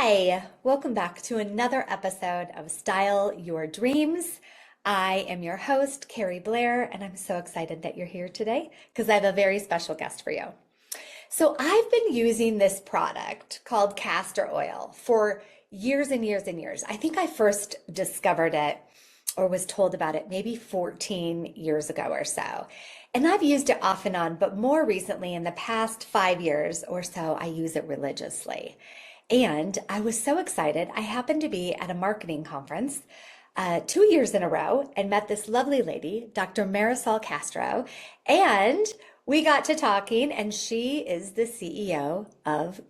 Hi, welcome back to another episode of Style Your Dreams. I am your host, Keri Blair, and I'm so excited that you're here today because I have a very special guest for you. So, I've been using this product called castor oil for years and years and years. I think I first discovered it or was told about it maybe 14 years ago or so. And I've used it off and on, but more recently, in the past 5 years or so, I use it religiously. And I was so excited. I happened to be at a marketing conference 2 years in a row and met this lovely lady, Dr. Marisol Castro. And we got to talking, and she is the CEO of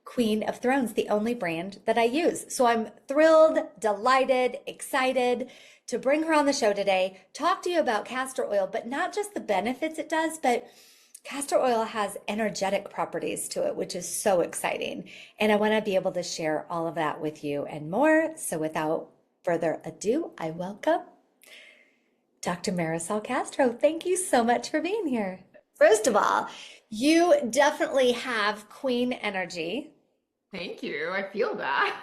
Queen of Thrones, the only brand that I use. So I'm thrilled, delighted, excited to bring her on the show today, talk to you about castor oil, but not just the benefits it does, but castor oil has energetic properties to it, which is so exciting. And I want to be able to share all of that with you and more. So without further ado, I welcome Dr. Marisol Castro. Thank you so much for being here. First of all, you definitely have queen energy. Thank you. I feel that.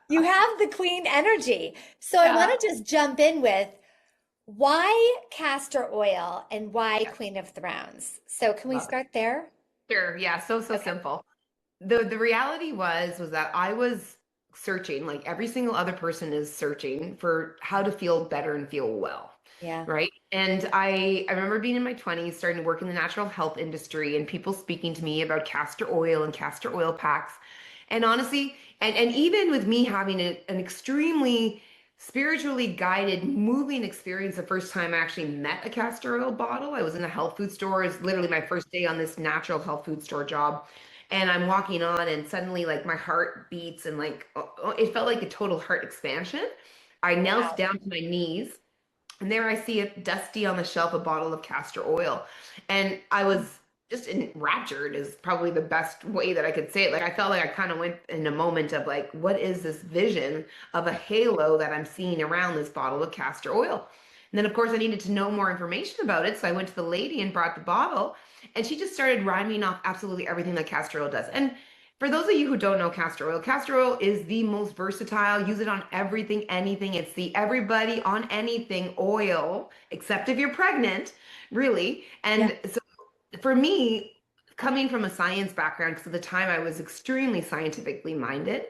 You have the queen energy. So I Yeah. want to just jump in with why castor oil and why Yeah. Queen of Thrones? So can we Love it. start there? Sure. Yeah. So Okay. simple. The reality was that I was searching, like every single other person is searching for how to feel better and feel well. Yeah. Right. And I remember being in my 20s, starting to work in the natural health industry and people speaking to me about castor oil and castor oil packs. And honestly, and even with me having an extremely spiritually guided, moving experience the first time I actually met a castor oil bottle, I was in a health food store. It's literally my first day on this natural health food store job. And I'm walking on, and suddenly, like, my heart beats, and like, it felt like a total heart expansion. I knelt Wow. down to my knees, and there I see it dusty on the shelf, a bottle of castor oil. And I was just enraptured is probably the best way that I could say it. Like I felt like I kind of went in a moment of like, what is this vision of a halo that I'm seeing around this bottle of castor oil? And then of course I needed to know more information about it. So I went to the lady and brought the bottle, and she just started rhyming off absolutely everything that castor oil does. And for those of you who don't know castor oil is the most versatile. Use it on everything, anything. It's the everybody on anything oil, except if you're pregnant, really. Yeah. And so for me, coming from a science background, because at the time I was extremely scientifically minded,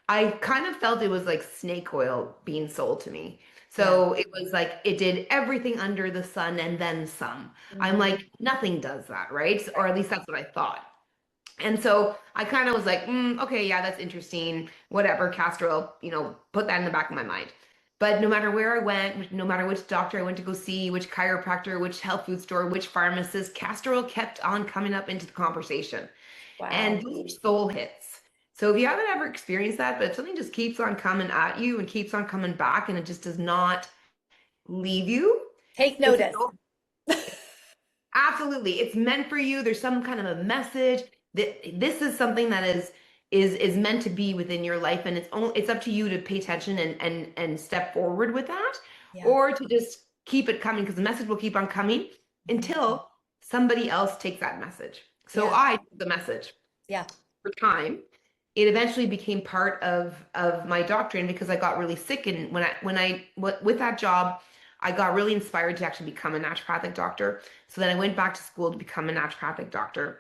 I kind of felt it was like snake oil being sold to me. Yeah. So it was like it did everything under the sun and then some. I'm Mhm. like, nothing does that, right? Or at least that's what I thought. And so I kind of was like, okay, yeah, that's interesting. Whatever, castor oil, put that in the back of my mind. But no matter where I went, no matter which doctor I went to go see, which chiropractor, which health food store, which pharmacist, castor oil kept on coming up into the conversation. And Wow. those are soul hits. So if you haven't ever experienced that, but if something just keeps on coming at you and keeps on coming back and it just does not leave you, Take it's a notice. absolutely. It's meant for you. There's some kind of a message that this is something that is meant to be within your life, and it's up to you to pay attention and step forward with that, Yeah. or to just keep it coming because the message will keep on coming Mhm. until somebody else takes that message. So Yeah. I took the message Yeah. for time. It eventually became part of my doctrine because I got really sick, and with that job, I got really inspired to actually become a naturopathic doctor. So then I went back to school to become a naturopathic doctor.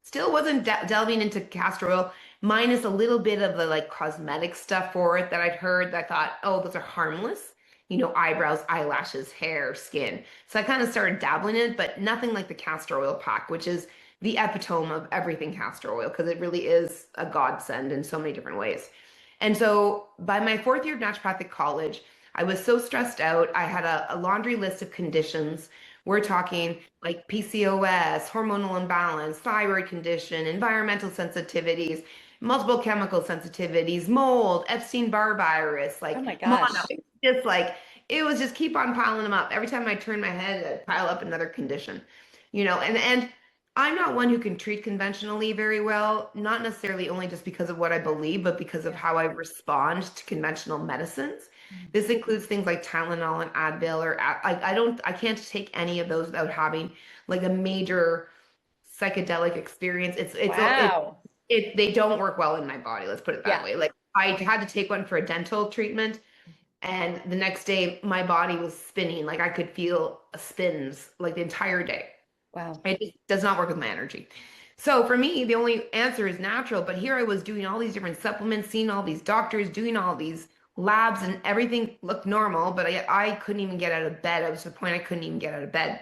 Still wasn't delving into castor oil, minus a little bit of the like cosmetic stuff for it that I'd heard that I thought, oh, those are harmless. Eyebrows, eyelashes, hair, skin. So I kind of started dabbling in it, but nothing like the castor oil pack, which is the epitome of everything castor oil, because it really is a godsend in so many different ways. And so by my fourth year of naturopathic college, I was so stressed out. I had a laundry list of conditions. We're talking like PCOS, hormonal imbalance, thyroid condition, environmental sensitivities, multiple chemical sensitivities, mold, Epstein-Barr virus, Oh like my mono. gosh. Just like it was just keep on piling them up. Every time I turn my head, I'd pile up another condition, and I'm not one who can treat conventionally very well, not necessarily only just because of what I believe, but because of Yeah. how I respond to conventional medicines. Mhm. This includes things like Tylenol and Advil, or I can't take any of those without having like a major psychedelic experience. It's Wow. they don't work well in my body. Let's put it that Yeah. way. Like I had to take one for a dental treatment, and the next day my body was spinning. Like I could feel spins like the entire day. Wow. It just does not work with my energy. So for me, the only answer is natural. But here I was doing all these different supplements, seeing all these doctors, doing all these labs, and everything looked normal. But I couldn't even get out of bed. I was to the point I couldn't even get out of bed.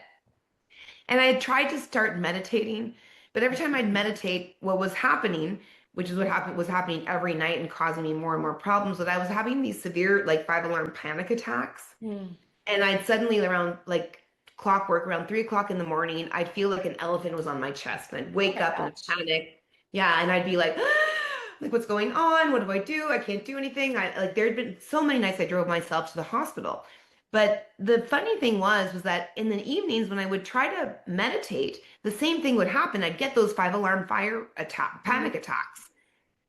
And I had tried to start meditating, but every time I'd meditate, what was happening, which is what happened was happening every night and causing me more and more problems, was I was having these severe like 5 alarm panic attacks. Mm. And I'd suddenly around like clockwork, around 3 o'clock in the morning, I'd feel like an elephant was on my chest. And I'd Oh wake my up in a gosh. panic. Yeah, and I'd be like, like what's going on? What do I do? I can't do anything. I like there'd been so many nights I drove myself to the hospital. But the funny thing was that in the evenings when I would try to meditate, the same thing would happen. I'd get those 5 alarm fire attack, Mhm. panic attacks.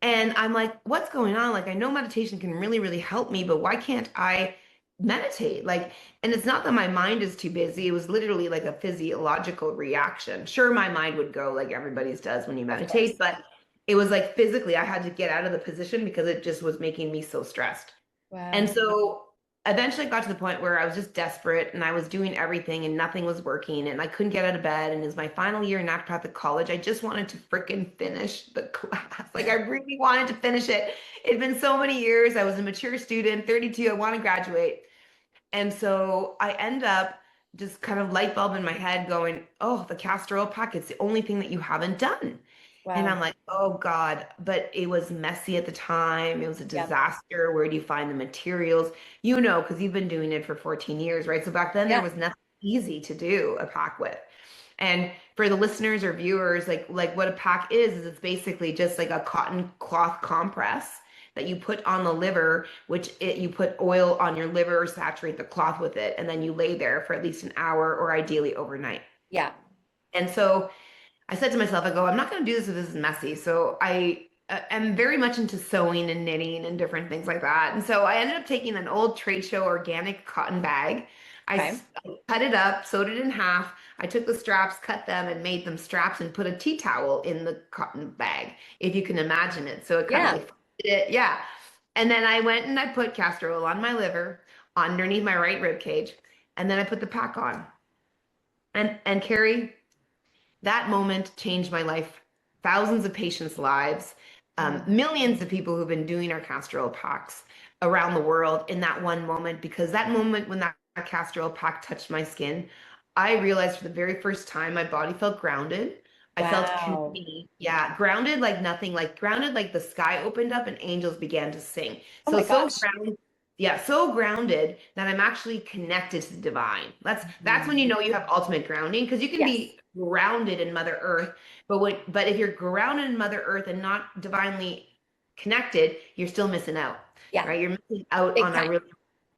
And I'm like, what's going on? Like, I know meditation can really, really help me, but why can't I meditate? Like, and it's not that my mind is too busy. It was literally like a physiological reaction. Sure, my mind would go like everybody's does when you Of meditate, course. but it was like physically, I had to get out of the position because it just was making me so stressed. And Wow. so eventually I got to the point where I was just desperate and I was doing everything and nothing was working and I couldn't get out of bed. And it was my final year in naturopathic college. I just wanted to freaking finish the class. Like I really wanted to finish it. It'd been so many years. I was a mature student, 32. I want to graduate. And so I end up just kind of light bulb in my head going, oh, the castor oil pack, it's the only thing that you haven't done. And I'm Wow. like, oh God, but it was messy at the time. It was a Yep. disaster. Where do you find the materials? You know, because you've been doing it for 14 years, right? So back then there Yeah. was nothing easy to do a pack with. And for the listeners or viewers, like what a pack is it's basically just like a cotton cloth compress that you put on the liver, you put oil on your liver, saturate the cloth with it, and then you lay there for at least an hour or ideally overnight. Yeah. And so I said to myself, I go, I'm not going to do this if this is messy. So I am very much into sewing and knitting and different things like that. And so I ended up taking an old trade show organic cotton bag. Okay. I cut it up, sewed it in half. I took the straps, cut them, and made them straps and put a tea towel in the cotton bag, if you can imagine it. So it kind of Yeah. like, it, yeah. And then I went and I put castor oil on my liver, underneath my right rib cage, and then I put the pack on. And Carrie, that moment changed my life, thousands of patients' lives, Mm. millions of people who've been doing our castor oil packs around the world in that one moment. Because that moment when that castor oil pack touched my skin, I realized for the very first time my body felt grounded. I felt Wow. contained. Yeah, grounded like nothing, like grounded like the sky opened up and angels began to sing. Oh So my so gosh. grounded. Yeah, so grounded that I'm actually connected to the divine. That's when Mhm. you know you have ultimate grounding because you can Yes. be grounded in Mother Earth, but if you're grounded in Mother Earth and not divinely connected, you're still missing out, Yeah. right? You're missing out Big on a time. really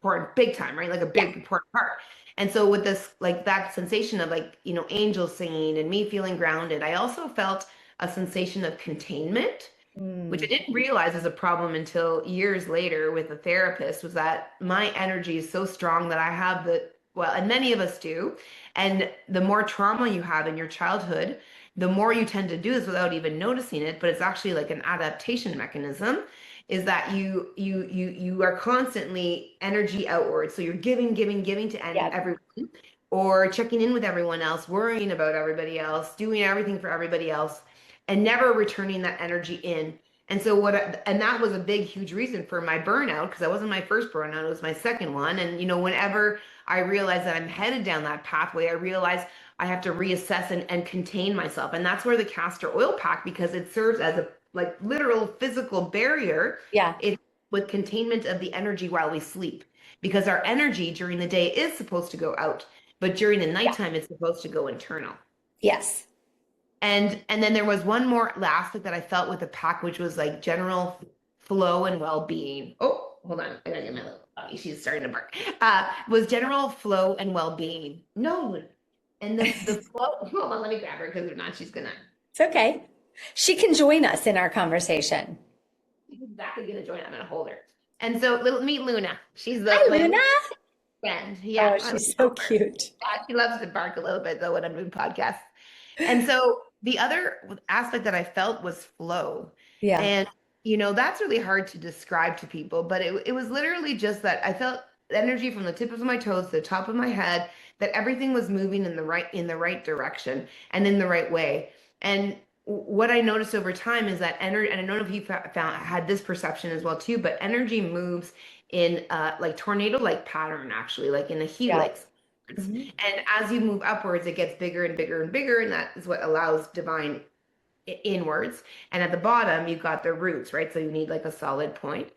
important, big time, right? Like a Yeah. big important part. And so with this, like that sensation of like, angels singing and me feeling grounded, I also felt a sensation of containment, which I Mm. didn't realize was a problem until years later with a therapist, was that my energy is so strong that I have well, and many of us do. And the more trauma you have in your childhood, the more you tend to do this without even noticing it, but it's actually like an adaptation mechanism, is that you are constantly energy outward. So you're giving, giving, giving to Yep. everyone, or checking in with everyone else, worrying about everybody else, doing everything for everybody else, and never returning that energy in. And so and that was a big, huge reason for my burnout, because that wasn't my first burnout, it was my second one. And whenever I realize that I'm headed down that pathway, I realize I have to reassess and contain myself. And that's where the castor oil pack, because it serves as a like literal physical barrier, Yeah. it with containment of the energy while we sleep. Because our energy during the day is supposed to go out, but during the Yeah. nighttime it's supposed to go internal. Yes. And then there was one more last thing that I felt with the pack, which was like general flow and well-being. Oh, hold on. I gotta get my little puppy. She's starting to bark. Was general flow and well-being. No. And the flow, hold on, let me grab her because if not, It's okay. She can join us in our conversation. she's exactly gonna join. I'm gonna hold her. And so little meet Luna. She's the Hi, my Luna. little friend. Yeah, Oh, I she's so love her. cute. Yeah, she loves to bark a little bit though when I'm doing podcasts. And so the other aspect that I felt was flow. Yeah. And, that's really hard to describe to people, but it was literally just that I felt energy from the tip of my toes to the top of my head, that everything was moving in the right direction and in the right way. And what I noticed over time is that energy, and I don't know if you had this perception as well too, but energy moves in like tornado-like pattern, actually, like in a Yeah. helix. Mhm. And as you move upwards, it gets bigger and bigger and bigger, and that is what allows divine inwards. And at the bottom, you've got the roots, right? So you need like a solid point.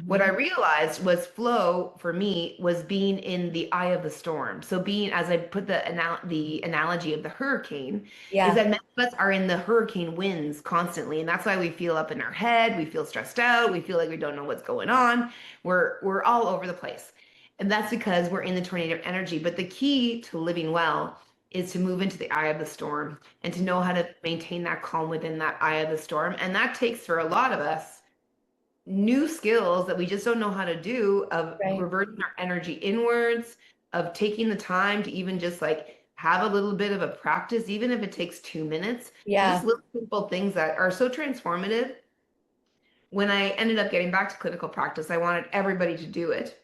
What I Mhm. realized was flow for me was being in the eye of the storm. So being, as I put the analogy of the hurricane, is Yeah. that many of us are in the hurricane winds constantly, and that's why we feel up in our head, we feel stressed out, we feel like we don't know what's going on. We're all over the place. And that's because we're in the tornado energy. But the key to living well is to move into the eye of the storm and to know how to maintain that calm within that eye of the storm. And that takes, for a lot of us, new skills that we just don't know how to do, of Right. reverting our energy inwards, of taking the time to even just like have a little bit of a practice, even if it takes 2 minutes. So just Yeah. little simple things that are so transformative. When I ended up getting back to clinical practice, I wanted everybody to do it.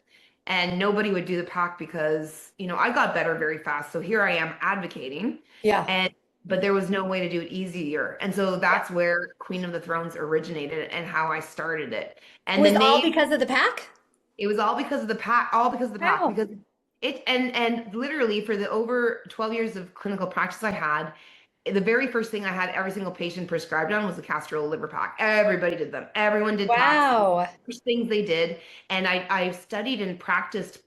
And nobody would do the pack because, I got better very fast. So here I am advocating, Yeah. and but there was no way to do it easier. And so Yeah. that's where Queen of the Thrones originated and how I started it. It And the was all name, because of the pack? it was all because of the pack, all because of the pack, Wow. because it and literally for the over 12 years of clinical practice I had, the very first thing I had every single patient prescribed on was the castor oil liver pack. Everybody did them. Everyone did packs. Wow. First things they did. And I studied and practiced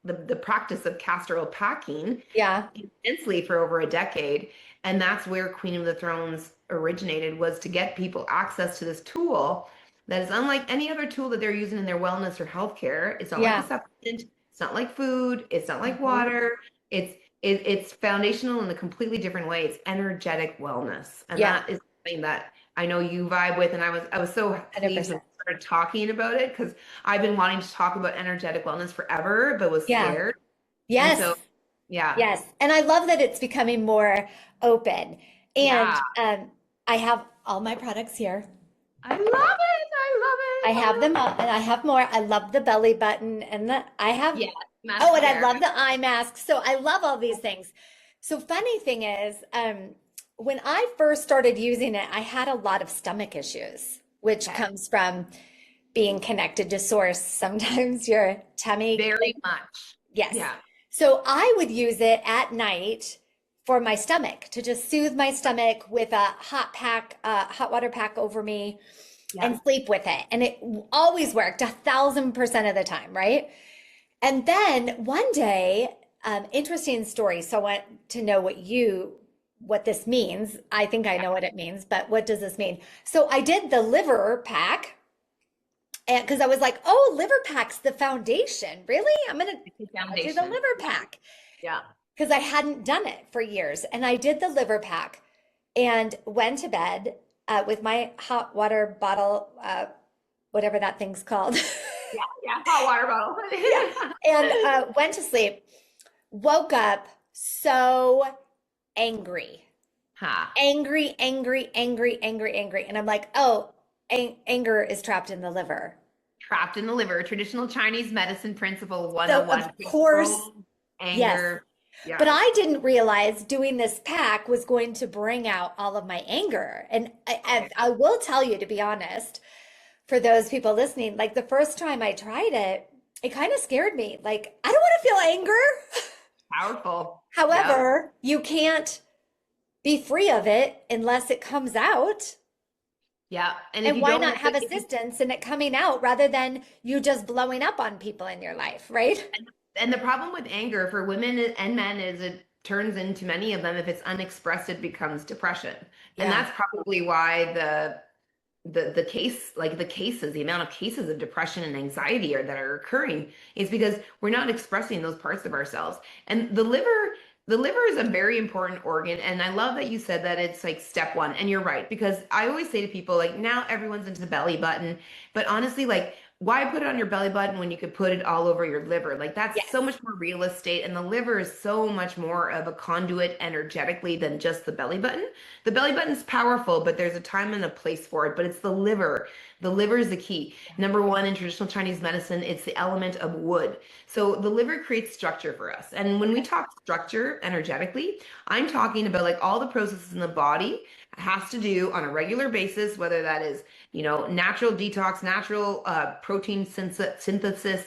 the practice of castor oil packing Yeah. intensely for over a decade. And that's where Queen of the Thrones originated, was to get people access to this tool that is unlike any other tool that they're using in their wellness or healthcare. It's not like a Yeah. supplement. It's not like food. It's not like Mhm. water. It's foundational in a completely different way. It's energetic wellness, and Yeah. that is something that I know you vibe with. And I was so pleased when 100%. we started talking about it, because I've been wanting to talk about energetic wellness forever, but was Yeah. scared. And Yes. so, yeah, Yes. And I love that it's becoming more open. And yeah, I have all my products here. I love it. I love I it. I have love them all, it. and I have more. I love the belly button and I have, Yeah, oh, and I mascara. love the eye mask. So I love all these things. So funny thing is, when I first started using it, I had a lot of stomach issues, which Okay, comes from being connected to source. Sometimes your tummy, very much. yes. Yeah, So I would use it at night for my stomach to just soothe my stomach with a hot pack, hot water pack over me yeah. and sleep with it. And it always worked 1,000% of the time, right? And then one day, interesting story. So I want to know what this means. I think I know what it means, but what does this mean? So I did the liver pack, and because I was like, oh, liver pack's the foundation. Really? It's a I'll do the foundation. liver Yeah, pack yeah. because I hadn't done it for years. And I did the liver pack and went to bed with my hot water bottle, whatever that thing's called. Yeah, yeah. Hot water bottle. Yeah. And went to sleep, woke up so angry, Ha. angry, angry, angry, angry, angry. And I'm like, oh, anger is trapped in the liver. Trapped in the liver. Traditional Chinese medicine principle So, 101. of course, Control yes. anger. But Yeah. I didn't realize doing this pack was going to bring out all of my anger. And Okay. I will tell you, to be honest, for those people listening, like the first time I tried it, it kind of scared me. Like, I don't want to feel anger. Powerful. Yeah. However, you can't be free of it unless it comes out. Yeah. And if And you why don't not have have if you assistance in it coming out rather than you just blowing up on people in your life, right? and the problem with anger for women and men is it turns into, many of them, if it's unexpressed, it becomes depression. And Yeah. that's probably why the case, like the cases, the amount of cases of depression and anxiety that are occurring, is because we're not expressing those parts of ourselves. And the liver is a very important organ. And I love that you said that it's like step one. And you're right, because I always say to people, like, now everyone's into the belly button, but honestly, like, why put it on your belly button when you could put it all over your liver? Like that's so Yes. much more real estate, and the liver is so much more of a conduit energetically than just the belly button. The belly button's powerful, but there's a time and a place for it, but it's the liver. The liver is the key. Number one, in traditional Chinese medicine, it's the element of wood. So the liver creates structure for us. And when we talk structure energetically, I'm talking about like all the processes in the body has to do on a regular basis, whether that is, natural detox, natural protein synthesis,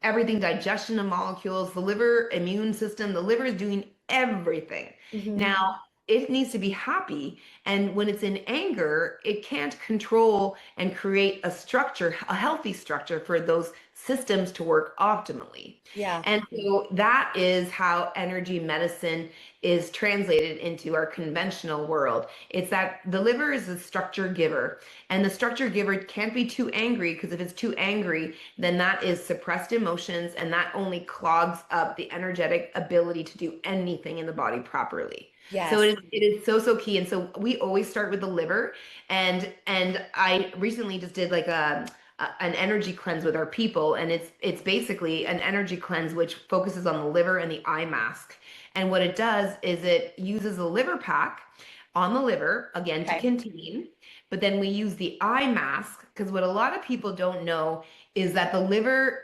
everything, digestion of molecules, the liver, immune system, the liver is doing everything. Hmm. Now, it needs to be happy. And when it's in anger, it can't control and create a structure, a healthy structure for those systems to work optimally. Yeah. And so that is how energy medicine is translated into our conventional world. It's that the liver is a structure giver, and the structure giver can't be too angry, because if it's too angry, then that is suppressed emotions, and that only clogs up the energetic ability to do anything in the body properly. So Yes. it is so, so key. And so we always start with the liver. And I recently just did like an energy cleanse with our people, and it's basically an energy cleanse which focuses on the liver and the eye mask. And what it does is it uses the liver pack on the liver again to Okay. contain, but then we use the eye mask, because what a lot of people don't know is that the liver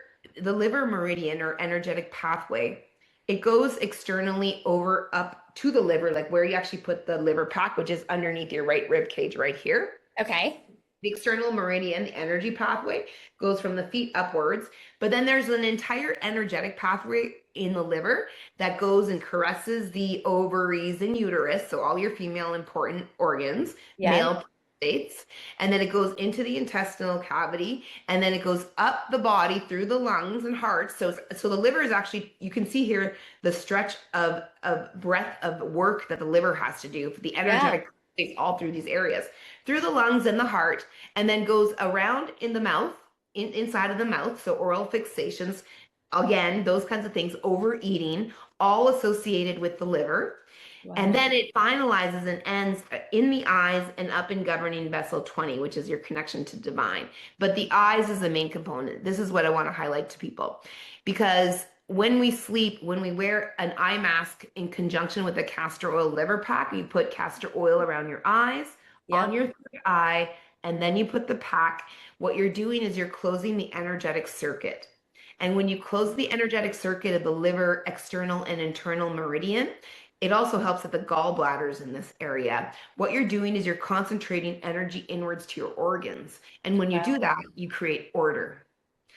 meridian or energetic pathway, it goes externally over up to the liver, like where you actually put the liver pack, which is underneath your right rib cage right here. Okay. The external meridian, the energy pathway, goes from the feet upwards. But then there's an entire energetic pathway in the liver that goes and caresses the ovaries and uterus. So all your female important organs, Yeah. male states. And then it goes into the intestinal cavity. And then it goes up the body through the lungs and heart. So the liver is actually, you can see here the stretch of breadth of work that the liver has to do for the Yeah. energetic all through these areas, through the lungs and the heart, and then goes around in the mouth, inside of the mouth. So oral fixations, again, those kinds of things, overeating, all associated with the liver. And Wow. then it finalizes and ends in the eyes and up in governing vessel 20, which is your connection to divine. But the eyes is the main component. This is what I want to highlight to people, because when we sleep, when we wear an eye mask in conjunction with a castor oil liver pack, you put castor oil around your eyes, on Yep. your third eye, and then you put the pack. What you're doing is you're closing the energetic circuit. And when you close the energetic circuit of the liver, external and internal meridian, it also helps at the gallbladders in this area. What you're doing is you're concentrating energy inwards to your organs. And when you do Wow. that, you create order.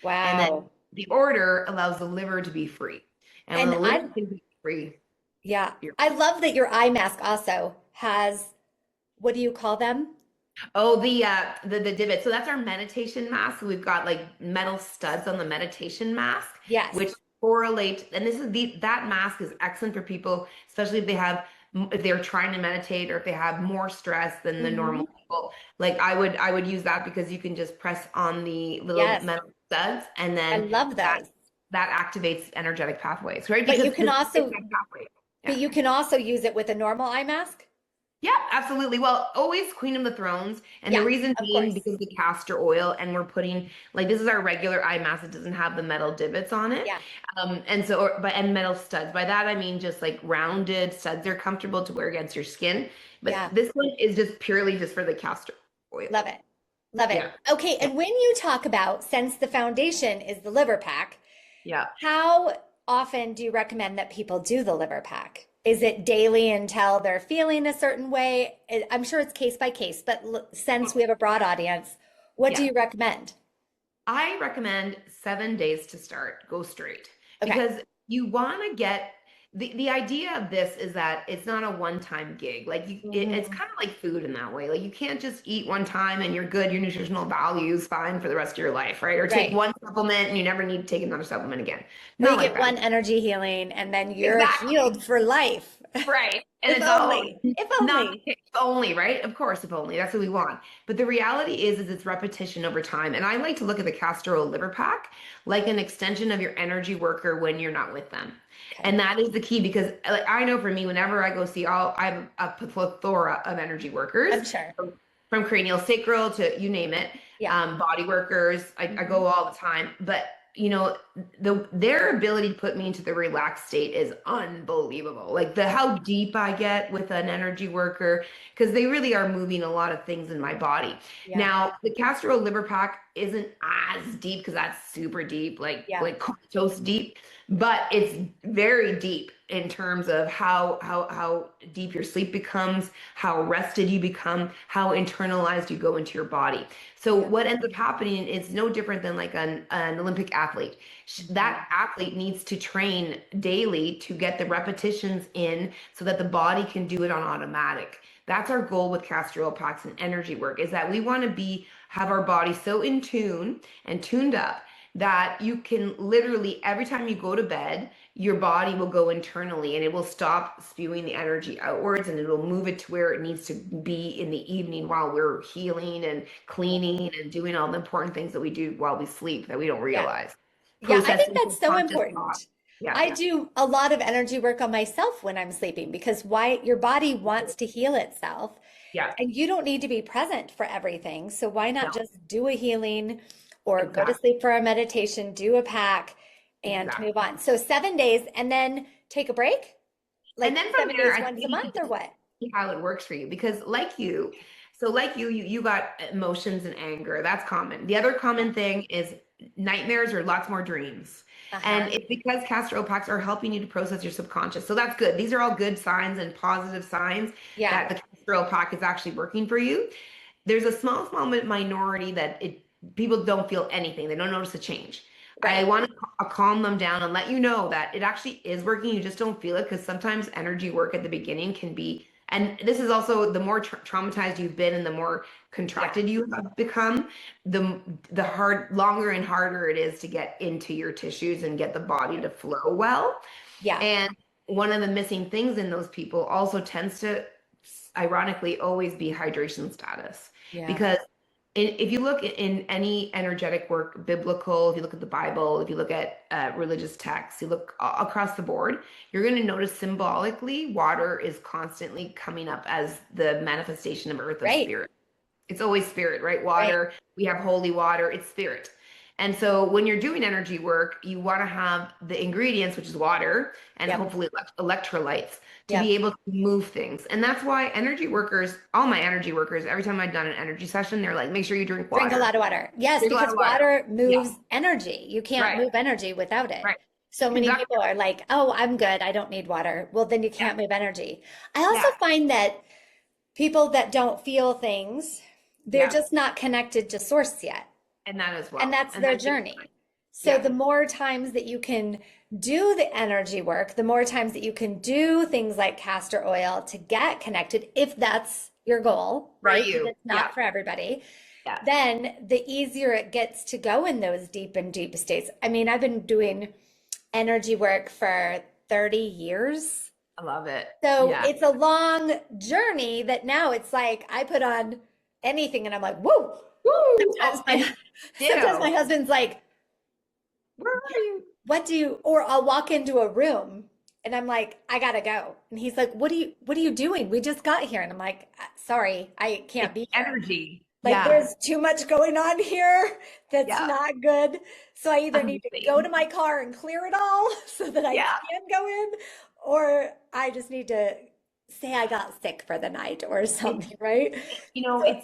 And then Wow. the order allows the liver to be free. And when And the liver I, can be free, yeah, you're I love that your eye mask also has, what do you call them? oh, the divot. So that's our meditation mask. We've got like metal studs on the meditation mask, Yes. which correlate. And this is that mask is excellent for people, especially if they're trying to meditate, or if they have more stress than the Hmm. normal people. Like I would use that, because you can just press on the little Yes. metal studs, and I then love that those. that activates energetic pathways, right? But Because you can this is also, that pathway. but Yeah. you can also use it with a normal eye mask. Yeah, absolutely. Well, always Queen of the Thrones. And the Yeah, reason of being course. because the castor oil, and we're putting, like, this is our regular eye mask. It doesn't have the metal divots on it. Yeah. And so, and metal studs. By that, I mean just like rounded studs are comfortable to wear against your skin. But Yeah. this one is just purely just for the castor oil. Love it. Love it. Yeah. Okay, Yeah. and when you talk about, since the foundation is the liver pack, Yeah. how often do you recommend that people do the liver pack? Is it daily until they're feeling a certain way? I'm sure it's case by case, but since we have a broad audience, what do Yeah. you recommend? I recommend 7 days to start, go straight, Okay. because you want to get the idea of this is that it's not a one-time gig. Like it's Hmm. kind of like food in that way. Like you can't just eat one time and you're good, your nutritional value is fine for the rest of your life, right? Or take Right. one supplement and you never need to take another supplement again. Or you Not like get that. one energy healing and then you're Exactly. healed for life. Right. And If it's all only. If not only. if only, right? Of course, if only. That's what we want. But the reality is it's repetition over time. And I like to look at the castor oil liver pack like an extension of your energy worker when you're not with them. Okay. And that is the key, because like I know for me, whenever I go see all, I have a plethora of energy workers I'm sure. from cranial sacral to you name it. Yeah. body workers. I Mhm. go all the time, but their ability to put me into the relaxed state is unbelievable. Like the how deep I get with an energy worker, because they really are moving a lot of things in my body. Yeah. Now, the castor oil liver pack isn't as deep because that's super deep, Yeah. like comatose deep, but it's very deep in terms of how deep your sleep becomes, how rested you become, how internalized you go into your body. So Yeah. what ends up happening is no different than like an Olympic athlete. Mhm. That athlete needs to train daily to get the repetitions in so that the body can do it on automatic. That's our goal with castor oil packs and energy work, is that we want to have our body so in tune and tuned up that you can literally every time you go to bed, your body will go internally and it will stop spewing the energy outwards and it'll move it to where it needs to be in the evening while we're healing and cleaning and doing all the important things that we do while we sleep that we don't Yeah. realize. Yeah, I think Processing that's so subconscious thought. important. Yeah, I do a lot of energy work on myself when I'm sleeping because why your body wants to heal itself yeah, and you don't need to be present for everything. So why not no, just do a healing or go to exactly, sleep for a meditation, do a pack and move exactly. on. So 7 days and then take a break, And like then from seven there, days I think once a you month can or what? see how it works for you because you got emotions and anger. That's common. The other Yeah. common thing is nightmares or lots more dreams. Uh-huh. And it's because castor oil packs are helping you to process your subconscious. So that's good. These are all good signs and positive signs Yeah. that the castor oil pack is actually working for you. There's a small minority that people don't feel anything. They don't notice a change. I Right. want to calm them down and let you know that it actually is working. You just don't feel it because sometimes energy work at the beginning can be, and this is also the more traumatized you've been and the more Yeah. contracted you have become, longer and harder it is to get into your tissues and get the body to flow well. Yeah. And one of the missing things in those people also tends to, ironically, always be hydration status. Yeah. Because if you look in any energetic work, biblical, if you look at the Bible, if you look at religious texts, you look across the board, you're going to notice symbolically water is constantly coming up as the manifestation of earth of Right. spirit. It's always spirit, right? Right. Water, we have holy water, it's spirit. And so when you're doing energy work, you want to have the ingredients, which is water and Yep. hopefully electrolytes to be Yep. able to move things. And that's why energy workers, all my energy workers, every time I've done an energy session, they're like, make sure you drink Drink a water. lot of water. Yes, Drink a lot because of water. water Yeah, moves energy. You can't right, move energy without it. right. So many Conduct. people are like, oh, I'm good. I don't need water. Well, then you Yeah, can't move energy. I also yeah, find that people that don't feel things, they're yeah. just not connected to source yet. And that as And well. that's And their that takes time. journey. So Yeah, the more times that you can do the energy work, the more times that you can do things like castor oil to get connected, if that's your goal, for right? Because you. it's Yeah, not for everybody, yeah. then the easier it gets to go in those deep and deep states. I mean, I've been doing energy work for 30 years. I love it. So Yeah. it's a long journey that now it's like I put on anything and I'm like, whoa. Woo! Sometimes Oh, and sometimes my ditto. husband's like, Where are you? what do you, or I'll walk into a room and I'm like, I gotta go. And he's like, what are you doing? We just got here. And I'm like, Sorry, I can't It's be here. energy. Like Yeah. there's too much going on here that's Yeah. not good. So I either need to go to Amazing. my car and clear it all so that I Yeah. can go in, or I just need to say I got sick for the night or It, something, right?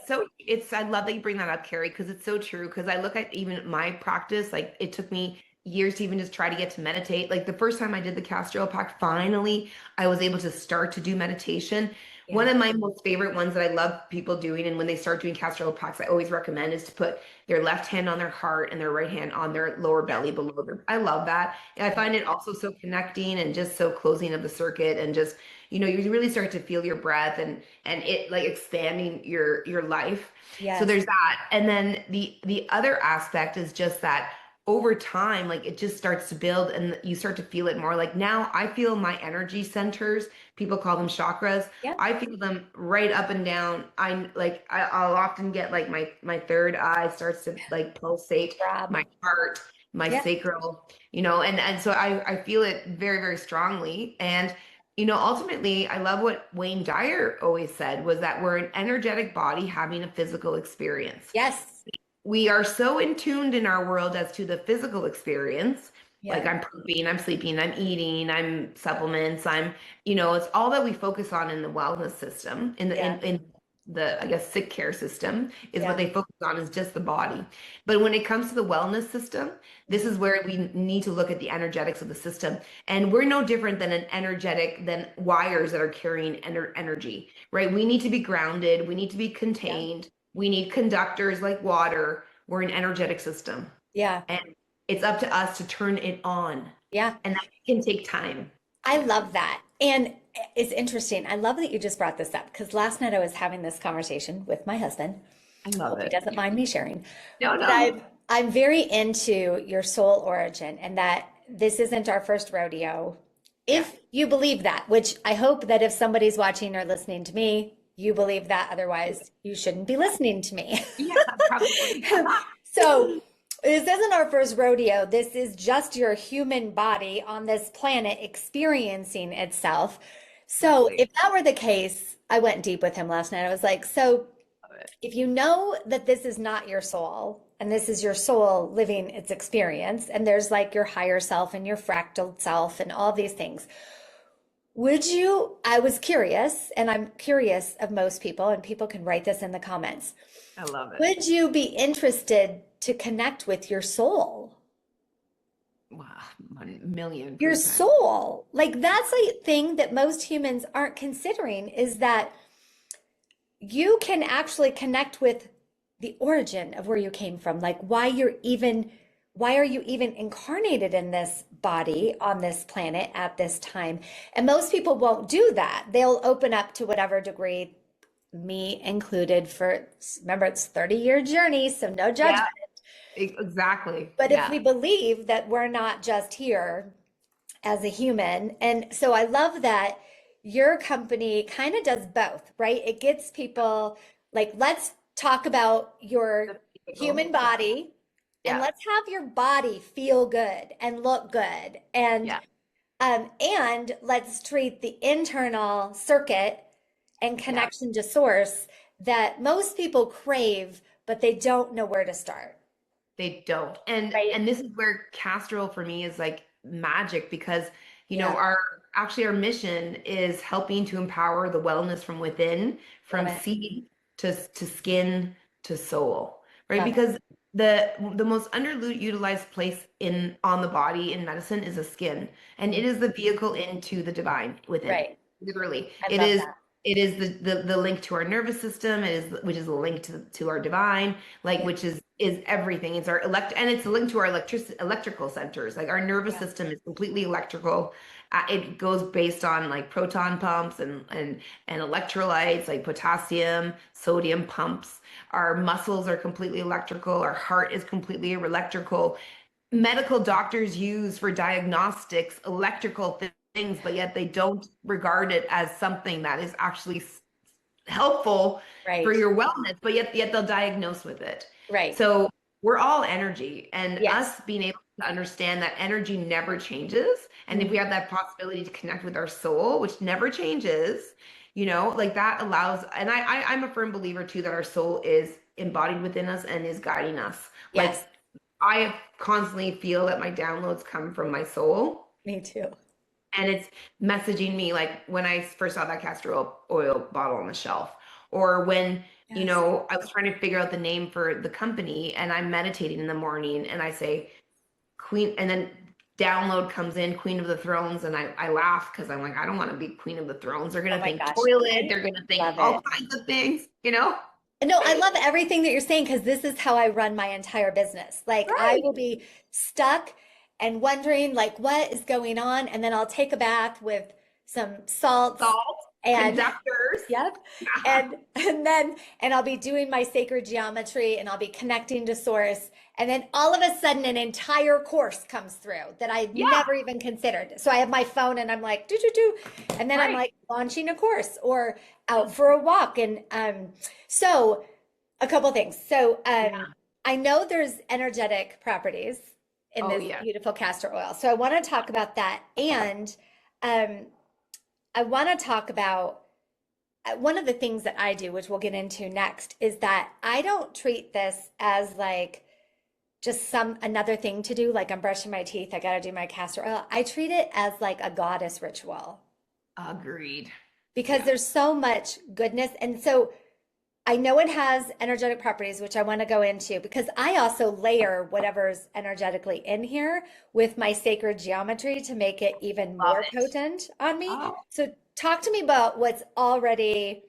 So, I love that you bring that up, Carrie, because it's so true. Because I look at even my practice, like it took me years to even just try to get to meditate. Like the first time I did the castor oil pack, finally I was able to start to do meditation. One yeah, of my most favorite ones that I love people doing, and when they start doing castor oil packs, I always recommend is to put their left hand on their heart and their right hand on their lower yeah, belly below their. I love that. And I yeah, find it also so connecting and just so closing of the circuit and just, you really start to feel your breath and it like expanding your life. So yes, there's that. And then the other aspect is just that over time, like it just starts to build and you start to feel it more. Like now I feel my energy centers, people call them chakras. yeah, I feel them right up and down. I'll often get like my third eye starts to like pulsate, Rob, my heart, my yeah, sacral, and so I feel it very, very strongly. And ultimately, I love what Wayne Dyer always said was that we're an energetic body having a physical experience. yes, we are so in tuned in our world as to the physical experience. Like Yeah. I'm pooping, I'm sleeping, I'm eating, I'm supplements, it's all that we focus on in the wellness system, Yeah. in the, I guess, sick care system is what Yeah. they focus on is just the body. But when it comes to the wellness system, this is where we need to look at the energetics of the system. And we're no different than than wires that are carrying energy, right? We need to be grounded, we need to be Yeah. contained. We need conductors like water. We're an energetic system. Yeah. And it's up to us to turn it on. Yeah. And that can take time. I love that. And it's interesting. I love that you just brought this up because last night I was having this conversation with my husband. I love Hope he it. doesn't mind me sharing. No, But no. I'm very into your soul origin and that this isn't our first rodeo. Yeah. If you believe that, which I hope that if somebody's watching or listening to me, you believe that. Otherwise, you shouldn't be listening to me. Yeah, probably. So, this isn't our first rodeo. This is just your human body on this planet experiencing itself. So, Exactly. if that were the case, I went deep with him last night. I was like, so Love it. if you know that this is not your soul and this is your soul living its experience, and there's like your higher self and your fractal self and all these things, would you? I was curious, and I'm curious of most people, and people can write this in the comments. I love it. Would you be interested to connect with your soul? Wow, 1,000,000%. Your soul. Like that's a thing that most humans aren't considering is that you can actually connect with the origin of where you came from, like why are you even incarnated in this body on this planet at this time? And most people won't do that. They'll open up to whatever degree, me included, for remember it's 30-year journey, so no judgment. Yeah, exactly. But if Yeah. we believe that we're not just here as a human, and so I love that your company kind of does both, right? It gets people like, let's talk about your The physical. human Yeah. body and Yeah. let's have your body feel good and look good. Yeah. And let's treat the internal circuit and Yeah. connection to source that most people crave, but they don't know where to start, They don't. And right? and this is where Castrol for me is like magic because Yeah, our mission is helping to empower the wellness from within, love from it. seed to skin to soul, right? Love it. Because the most underutilized place in on the body in medicine is the skin, and it Mm, is the vehicle into the divine within. right. Literally, I love that. it is the link to our nervous system. It is which is a link to our divine, like Yeah, which is everything. It's our and it's a link to our electrical centers. Like our nervous yeah, system is completely electrical. It goes based on like proton pumps and electrolytes like potassium, sodium pumps. Our muscles are completely electrical. Our heart is completely electrical. Medical doctors use for diagnostics electrical things, but yet they don't regard it as something that is actually helpful for right, your wellness, but yet they'll diagnose with it. right. So we're all energy, and Yes. us being able to understand that energy never changes, and if we Mhm. have that possibility to connect with our soul, which never changes, like that allows. And I'm a firm believer too that our soul is embodied within us and is guiding us. Like Yes, I constantly feel that my downloads come from my soul me too. and it's messaging me like when I first saw that castor oil bottle on the shelf, or when Yes. I was trying to figure out the name for the company and I'm meditating in the morning and I say Queen, and then download comes in Queen of the Thrones, and I laugh because I'm like, I don't want to be Queen of the Thrones. They're Oh gonna my think gosh. toilet, I they're gonna think love all it. kinds of things. No, I love everything that you're saying because this is how I run my entire business. Like I Right. will be stuck and wondering like what is going on, and then I'll take a bath with some salts Salt, and conductors. yep. And I'll be doing my sacred geometry and I'll be connecting to source. And then all of a sudden an entire course comes through that I'd Yeah, never even considered. So I have my phone and I'm like, do, do, do. And then I'm right. like launching a course or out for a walk. And so a couple things. So Yeah. I know there's energetic properties in Oh this yeah. beautiful castor oil. So I want to talk about that. And um, I want to talk about one of the things that I do, which we'll get into next, is that I don't treat this as like just some another thing to do, like I'm brushing my teeth, I gotta do my castor oil. I treat it as like a goddess ritual Agreed. because Yeah. there's so much goodness. And so I know it has energetic properties, which I want to go into because I also layer whatever's energetically in here with my sacred geometry to make it even Love more it. potent on me. Oh, So talk to me about what's already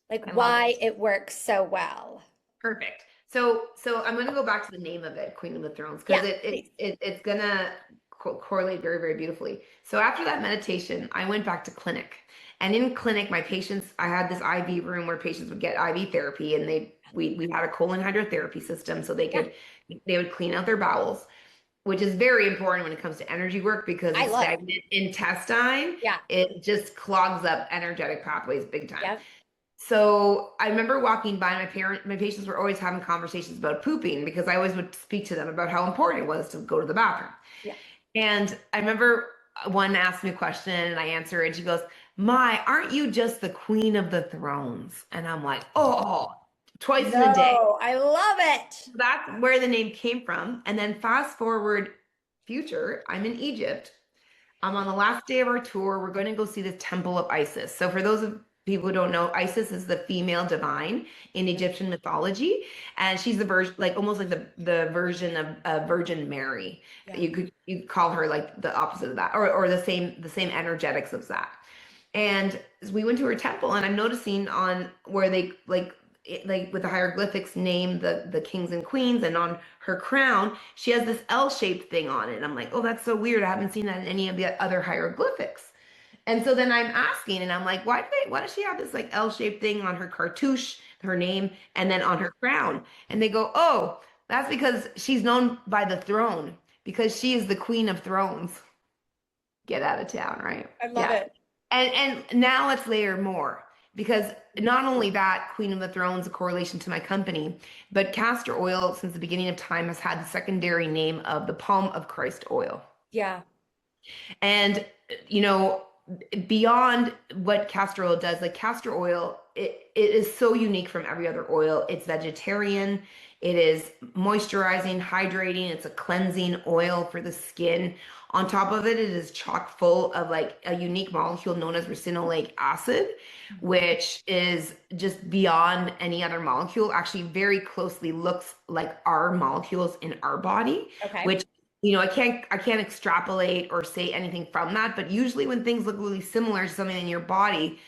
like I love why it. it works so well. Perfect. So I'm going to go back to the name of it, Queen of the Thrones, because Yeah, please. it's going to correlate very, very beautifully. So after that meditation, I went back to clinic. And in clinic, my patients, I had this IV room where patients would get IV therapy, and we had a colon hydrotherapy system so Yeah, they would clean out their bowels, which is very important when it comes to energy work because a I love. stagnant intestine, Yeah, it just clogs up energetic pathways big time. yeah, So I remember walking by my patients were always having conversations about pooping because I always would speak to them about how important it was to go to the bathroom. yeah. And I remember one asked me a question and I answered and she goes, "My, aren't you just the queen of the thrones?" And I'm like, "Oh, twice in a day." No, I love it. That's where the name came from. And then fast forward future, I'm in Egypt. I'm on the last day of our tour. We're going to go see the Temple of Isis. So, for those of people who don't know, Isis is the female divine in Egyptian mythology, and she's the version, like almost like the version of Virgin Mary. Yeah. You could call her like the opposite of that, or the same energetics of that. And we went to her temple, and I'm noticing on where they like with the hieroglyphics name the kings and queens, and on her crown she has this L-shaped thing on it. And I'm like, oh, that's so weird. I haven't seen that in any of the other hieroglyphics. And so then I'm asking, and I'm like, why does she have this like L-shaped thing on her cartouche, her name, and then on her crown? And they go, oh, that's because she's known by the throne because she is the queen of thrones. Get out of town, right? I love Yeah. it. And now let's layer more because not only that, Queen of the Thrones, a correlation to my company, but castor oil since the beginning of time has had the secondary name of the palm of Christ oil. Yeah. And you know, beyond what castor oil does, like castor oil, it is so unique from every other oil. It's vegetarian, it is moisturizing, hydrating, it's a cleansing oil for the skin. On top of it, it is chock full of like a unique molecule known as ricinoleic acid, Mhm. which is just beyond any other molecule, actually very closely looks like our molecules in our body, Okay. which I can't extrapolate or say anything from that, but usually when things look really similar to something in your body,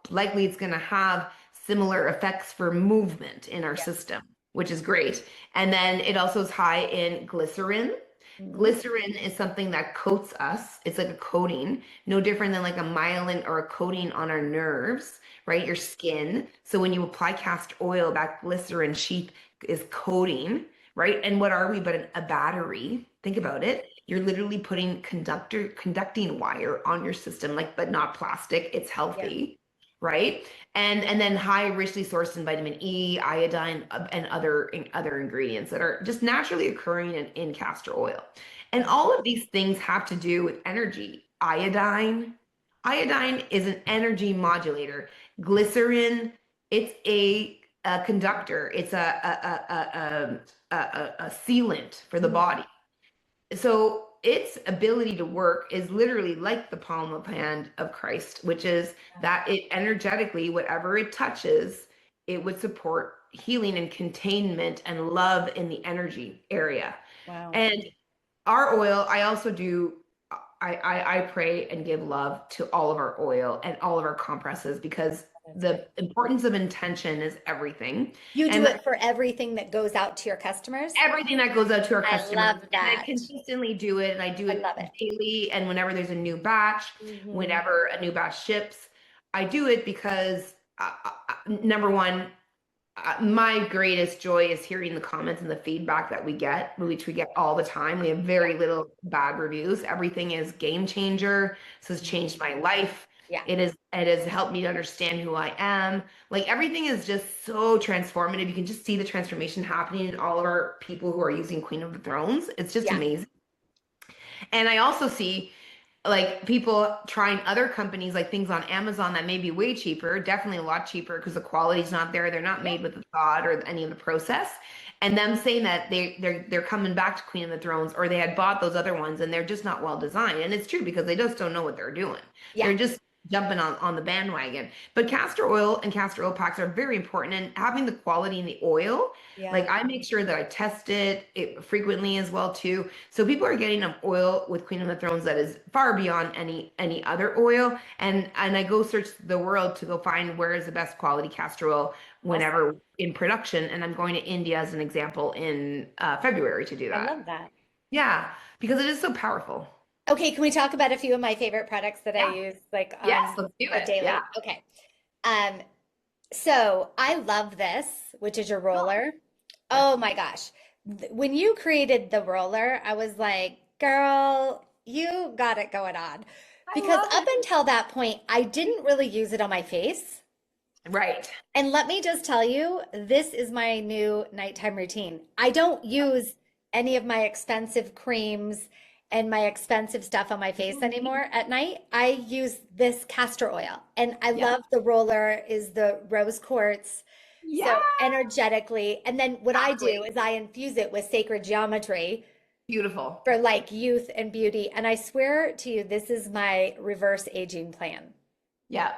likely it's going to have similar effects for movement in our Yeah. system, which is great. And then it also is high in glycerin. Mhm. Glycerin is something that coats us. It's like a coating, no different than like a myelin or a coating on our nerves, right? Your skin. So when you apply castor oil, that glycerin sheath is coating, right? And what are we but a battery? Think about it. You're literally putting conducting wire on your system, like, but not plastic. It's Yeah. healthy, right? And then high, richly sourced in vitamin E, iodine, and other ingredients that are just naturally occurring in castor oil. And all of these things have to do with energy. Iodine is an energy modulator. Glycerin, it's a conductor. It's a sealant for the Mhm. body. So its ability to work is literally like the palm of hand of Christ, which is that it energetically, whatever it touches, it would support healing and containment and love in the energy area. Wow. And our oil, I also do. I pray and give love to all of our oil and all of our compresses because That's great. the importance of intention is everything. You do And it for everything that goes out to your customers? everything that goes out to our I customers. love And I that. consistently do it, and I do I it love it. daily. And whenever there's a new batch, Hmm. whenever a new batch ships, I do it because number one, my greatest joy is hearing the comments and the feedback that we get, which we get all the time. We have Yeah. very little bad reviews. Everything is game changer. This has Mhm. changed my life. Yeah. It has helped me to understand who I am. Like everything is just so transformative. You can just see the transformation happening in all of our people who are using Queen of the Thrones. It's just Yeah. amazing. And I also see, like people trying other companies, like things on Amazon that may be way cheaper, definitely a lot cheaper because the quality's not there. They're not Yeah. made with the thought or any of the process. And them saying that they're coming back to Queen of the Thrones, or they had bought those other ones and they're just not well designed. And it's true because they just don't know what they're doing. Yeah. They're just jumping on the bandwagon. But castor oil and castor oil packs are very important, and having the quality in the oil, Yeah. like I make sure that I test it frequently as well too. So people are getting an oil with Queen of the Thrones that is far beyond any other oil. And I go search the world to go find where is the best quality castor oil Awesome. whenever in production. And I'm going to India as an example in February to do I that. love that. Yeah, because it is so powerful. Okay, can we talk about a few of my favorite products that I Yeah. use like Yes, on let's do a it. Yeah. daily? Okay. Um, so I love this, which is your Oh, roller. yes. Oh my gosh. When you created the roller, I was like, girl, you got it going on. I Because love up it. until that point, I didn't really use it on my face. Right. And let me just tell you, this is my new nighttime routine. I don't use any of my expensive creams and my expensive stuff on my face anymore at night. I use this castor oil. And I Yeah. love the roller is the rose quartz. Yeah. So energetically, and then what I do Exactly. is I infuse it with sacred geometry Beautiful. for like youth and beauty. And I swear to you, this is my reverse aging plan, Yeah.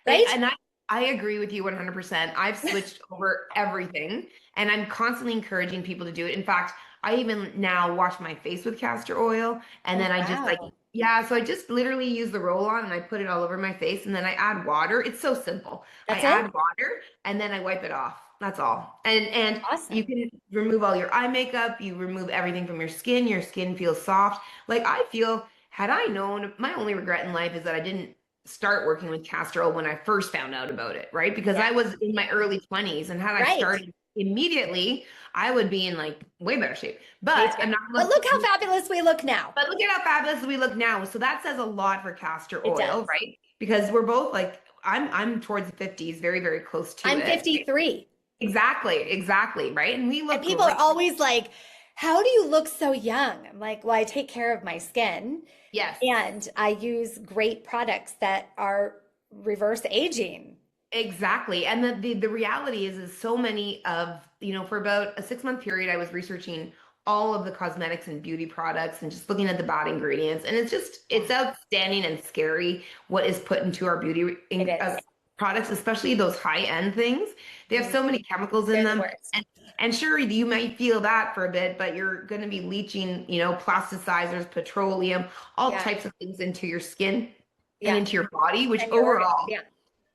right? And I agree with you 100%. I've switched over everything, and I'm constantly encouraging people to do it. In fact, I even now wash my face with castor oil, and Oh, then I just like, wow. yeah, so I just literally use the roll on and I put it all over my face, and then I add water. It's so simple. I That's it? add water and then I wipe it off. That's all. And you Awesome. can remove all your eye makeup, you remove everything from your skin feels soft. Like I feel, had I known, my only regret in life is that I didn't start working with castor oil when I first found out about it, right? Because Yeah. I was in my early 20s, and had I Right. started immediately, I would be in like way better shape. Me But too. I'm not But look how looking, fabulous we look now. but look at how fabulous we look now. So that says a lot for castor It oil, does. right? Because we're both like I'm towards the 50s, very, very close to I'm it. 53. Exactly, right? And we And look people are great. always like, how do you look so young? I'm like, well, I take care of my skin Yes. and I use great products that are reverse aging. Exactly. And the reality is so many of, for about a 6 month period, I was researching all of the cosmetics and beauty products and just looking at the bad ingredients. And Yeah, it's outstanding and scary what is put into our beauty it is. products, especially those high end things. They have Mm, so many chemicals in they're the them. worst. And sure, you might feel that for a bit, but you're going to be leaching, plasticizers, petroleum, all Yeah, types of things into your skin and yeah. into your body, which And your organs. overall, Yeah,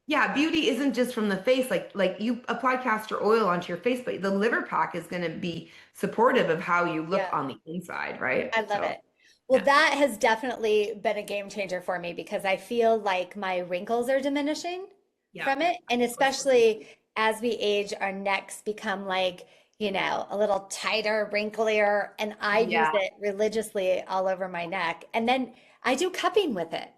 yeah, beauty isn't just from the face. Like you apply castor oil onto your face, but the liver pack is going to be supportive of how you look yeah. on the inside, right? I love So, it. Well, yeah. that has definitely been a game changer for me because I feel like my wrinkles are diminishing Yeah. from it. And especially as we age, our necks become like, a little tighter, wrinklier. And I use Yeah. it religiously all over my neck. And then I do cupping with it.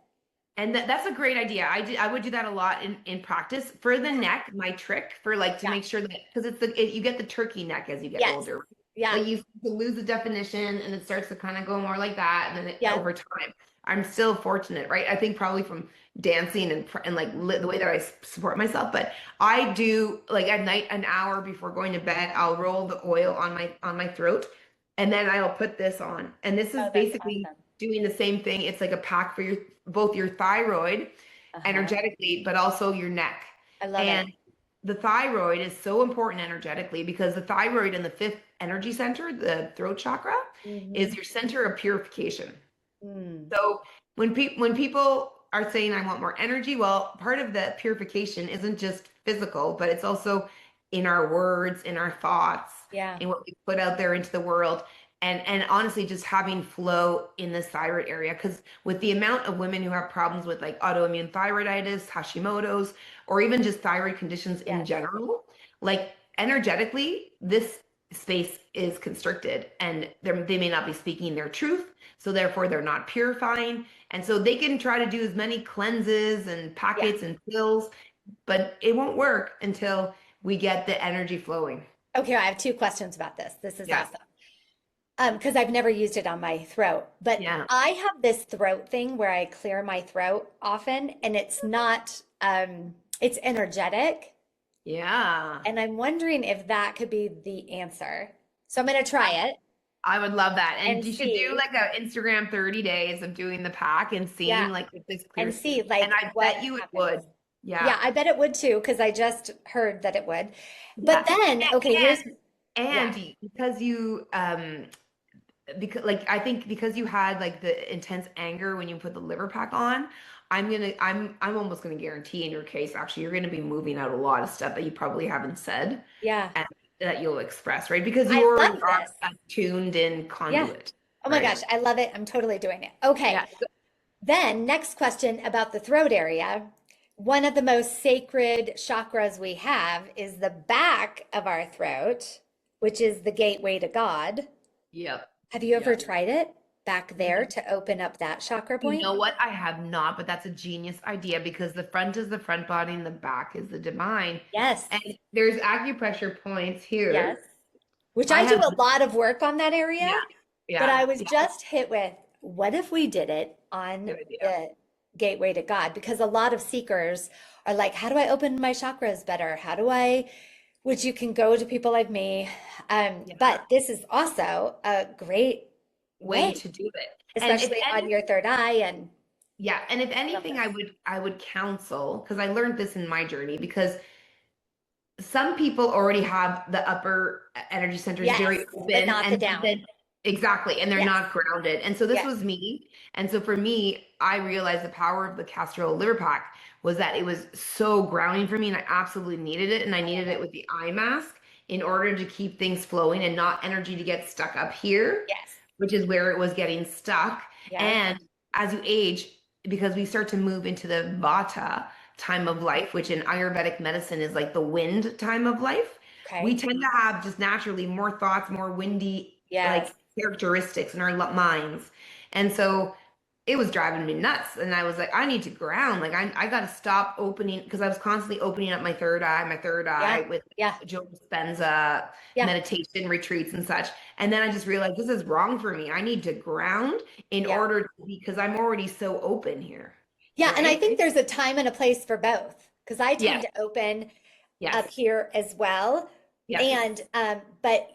And that's a great idea. I would do that a lot in practice for the Yeah. neck. My trick for like to Yeah. make sure that because you get the turkey neck as you get Yes. older. Yeah. Like you lose the definition and it starts to kind of go more like that, and then Yeah. over time. I'm still fortunate, right? I think probably from dancing and like the way that I support myself. But I do like at night, an hour before going to bed, I'll roll the oil on my throat, and then I'll put this on. And this is Oh, that's basically awesome. doing the same thing. It's like a pack for your both your thyroid Uh-huh. energetically, but also your neck. I love it. And the thyroid is so important energetically because the thyroid and the fifth energy center, the throat chakra, is Hmm. your center of purification. Mm. So when people are saying I want more energy, well, part of the purification isn't just physical, but it's also in our words, in our thoughts, Yeah. in what we put out there into the world. And honestly, just having flow in the thyroid area. Because with the amount of women who have problems with like autoimmune thyroiditis, Hashimoto's, or even just thyroid conditions in Yes. general, like energetically, this space is constricted and they may not be speaking their truth. So therefore, they're not purifying. And so they can try to do as many cleanses and Yeah. packets and pills, but it won't work until we get the energy flowing. Okay, I have two questions about this. This is Yeah. awesome. because I've never used it on my throat. But Yeah. I have this throat thing where I clear my throat often, and it's not, it's energetic. Yeah. And I'm wondering if that could be the answer. So I'm going to try it I would love that. And and you should do see. like a Instagram 30 days of doing the pack and Yeah. seeing like if this And clears. see And like I what bet you it happens. would. Yeah. Yeah, I bet it would too, because I just heard that it would. Yeah. But then, okay, here's, yeah, Because you because like I think because you had like the intense anger when you put the liver pack on, I'm almost gonna guarantee in your case actually you're gonna be moving out a lot of stuff that you probably haven't said yeah, and that you'll express, right? Because you I already love are this. a tuned in Yeah. conduit, Oh my right? gosh, I love it. I'm totally doing it. Okay. Yeah. Then, next question about the throat area. One of the most sacred chakras we have is the back of our throat, which is the gateway to God. Yep. Have you ever Yep. tried it back there to open up that chakra You point? know what? I have not, but that's a genius idea because the front is the front body and the back is the divine. Yes. And there's acupressure points Yes. here. Which I I do have, a lot of work on that area, yeah, but yeah, I was yeah, just hit with what if we did it on good idea. the gateway to God? Because a lot of seekers are like, how do I open my chakras better? How do I, which you can go to people like me. Yeah, But this is also a great way way, to do it. And if especially on your anything, third eye. And yeah, and if I love anything, this. I would counsel because I learned this in my journey because some people already have the upper energy centers Yes, very but open not the and down. then exactly and they're Yes, not grounded and so this yes, was me and so for me I realized the power of the castor oil liver pack was that it was so grounding for me and I absolutely needed it and I I love needed it it. with the eye mask in order to keep things flowing and not energy to get stuck up here, Yes, which is where it was getting stuck. yes, And as you age, because we start to move into the vata time of life, which in Ayurvedic medicine is like the wind time of life, we okay, tend to have just naturally more thoughts, more windy yes, like characteristics in our minds. And so it was driving me nuts. And I was like, I need to ground. Like I got to stop opening because I was constantly opening up my third yeah, eye with yeah, Joe Dispenza yeah, meditation retreats and such. And then I just realized this is wrong for me. I need to ground in yeah. order to, because I'm already so open here. Yeah, and I Right? think there's a time and a place for both because I tend Yes. to open up Yes. here as well. Yes. And but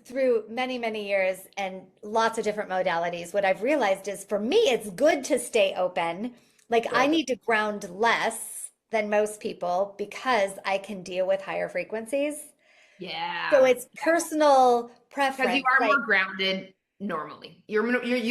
through many, many years and lots of different modalities, what I've realized is for me, it's good to stay open. Like I Good. need to ground less than most people because I can deal with higher frequencies. So Yeah. it's personal Because you preference. are Like more grounded normally. You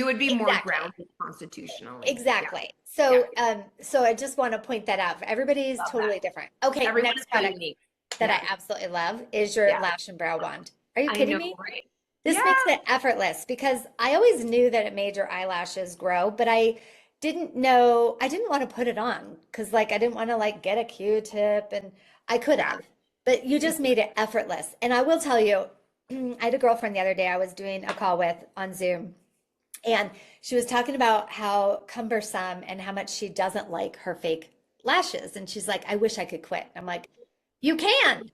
would be more exactly. grounded constitutionally. Yeah. Exactly. Yeah. So I just want to point that out. Everybody is Love that. totally different. Okay, Everyone is next so product unique. that Yeah. I absolutely love is your Yeah. lash and brow wand. Are you I kidding know, me? right? This Yeah. makes it effortless because I always knew that it made your eyelashes grow, but I didn't know, I didn't want to put it on because like I didn't want to like get a Q-tip and I could Yeah. have, but you just made it effortless. And I will tell you, I had a girlfriend the other day I was doing a call with on Zoom. And she was talking about how cumbersome and how much she doesn't like her fake lashes. And she's like, I wish I could quit. I'm like, you can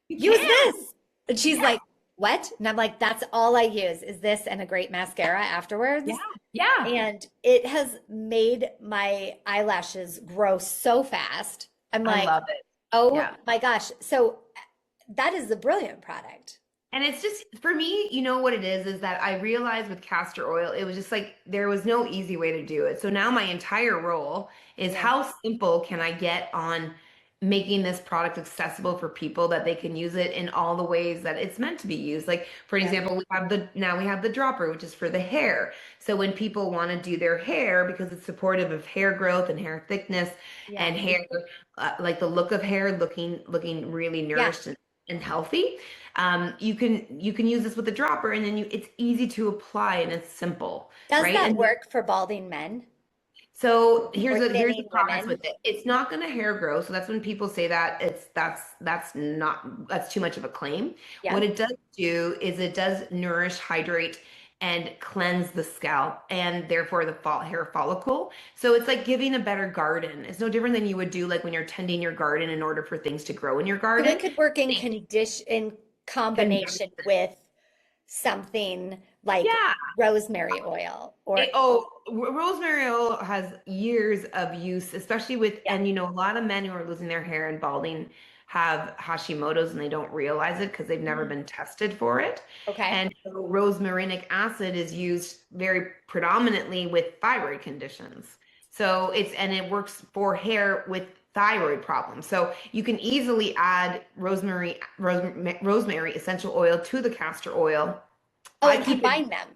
You use can. this. And she's Yeah. like, what? And I'm like, that's all I use is this and a great mascara Yeah. afterwards. Yeah. And it has made my eyelashes grow so fast. I'm I like, love it. oh Yeah. my gosh. So that is a brilliant product. And it's just for me, you know what it is that I realized with castor oil, it was just like there was no easy way to do it. So now my entire role is Yeah. how simple can I get on making this product accessible for people that they can use it in all the ways that it's meant to be used. Like for Yeah. example, we have the dropper, which is for the hair. So when people want to do their hair because it's supportive of hair growth and hair thickness Yeah. and hair like the look of hair looking really Yeah. nourished and healthy. You can use this with a dropper and then it's easy to apply and it's simple, Does right? that And work for balding men so or here's the thinning promise women? with it. It's not going to hair grow. So that's when people say that that's too much of a claim. Yeah. What it does do is it does nourish, hydrate, and cleanse the scalp and therefore the hair follicle. So it's like giving a better garden. It's no different than you would do like when you're tending your garden in order for things to grow in your So it garden. could work in Same condition in combination conjunction. with something like Yeah. rosemary oil or Rosemary oil has years of use, especially with, yeah. and a lot of men who are losing their hair and balding have Hashimoto's and they don't realize it because they've never Mm, been tested for it. okay. And so rosmarinic acid is used very predominantly with thyroid conditions. So and it works for hair with thyroid problems. So you can easily add rosemary essential oil to the castor oil. Oh, I and keep it combine them.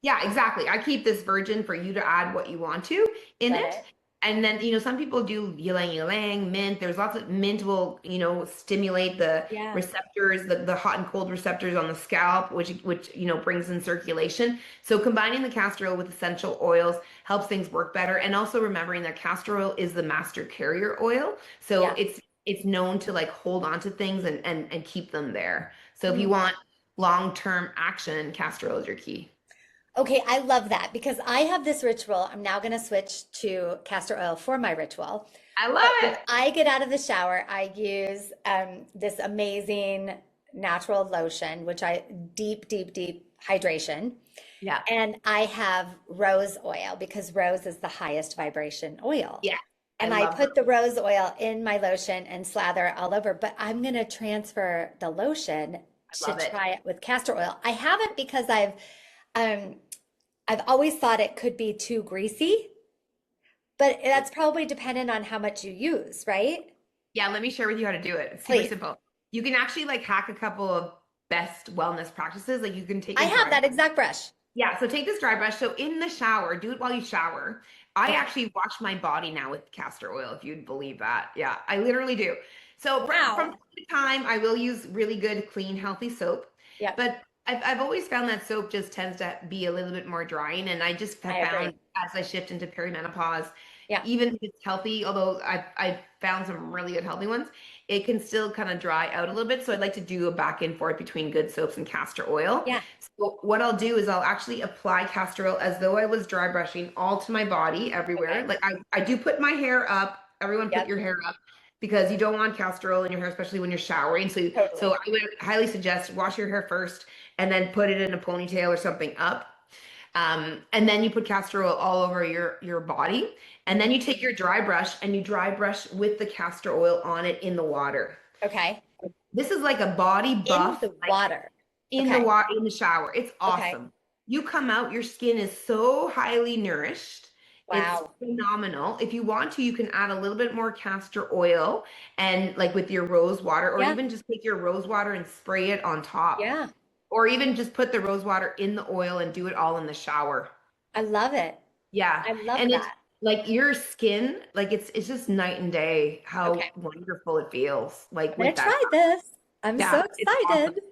Yeah, exactly. I keep this virgin for you to add what you want to in Love it. it. And then, some people do ylang ylang, mint. There's lots of mint will, stimulate the Yeah. receptors, the hot and cold receptors on the scalp, which brings in circulation. So combining the castor oil with essential oils helps things work better. And also remembering that castor oil is the master carrier oil. So Yeah. it's known to like hold on to things and keep them there. So if you Mm. want long-term action, castor oil is your key. Okay, I love that because I have this ritual. I'm now going to switch to castor oil for my ritual. I love But when it. I get out of the shower, I use this amazing natural lotion, which I deep, deep, deep hydration. Yeah. And I have rose oil because rose is the highest vibration oil. Yeah. I And I love put her. the rose oil in my lotion and slather it all over, but I'm going to transfer the lotion I to love it. try it with castor oil. I haven't because um I've always thought it could be too greasy, but that's probably dependent on how much you use, right? Yeah, let me share with you how to do it. It's super Please. simple. You can actually like hack a couple of best wellness practices. Like you can take I a have dry. that exact brush. Yeah, so take this dry brush. So in the shower, do it while you shower. I Okay. actually wash my body now with castor oil, if you'd believe that. Yeah, I literally do. So from Wow. time to time, I will use really good, clean, healthy soap. Yep, But I've always found that soap just tends to be a little bit more drying. And I just I have agree. found as I shift into perimenopause, Yeah. even if it's healthy, although I've found some really good healthy ones, it can still kind of dry out a little bit. So I'd like to do a back and forth between good soaps and castor oil. Yeah. So what I'll do is I'll actually apply castor oil as though I was dry brushing all to my body everywhere. Okay. Like I do put my hair up. Everyone put Yep. your hair up because you don't want castor oil in your hair, especially when you're showering. So Totally. I would highly suggest wash your hair first and then put it in a ponytail or something up. And then you put castor oil all over your body. And then Mhm. you take your dry brush and you dry brush with the castor oil on it in the water. Okay. This is like a body In buff, the like water. in the Okay. water, in the shower. It's Okay. awesome. You come out, your skin is so highly nourished. It's Wow. phenomenal. If you want to, you can add a little bit more castor oil and like with your rose water, or Yeah. even just take your rose water and spray it on top. Yeah. Or even just put the rose water in the oil and do it all in the shower. I love it. Yeah. I love And it's that. like your skin, like it's just night and day Okay. how wonderful it feels like I'm gonna with that. try this. I'm so Yeah, it's awesome. excited.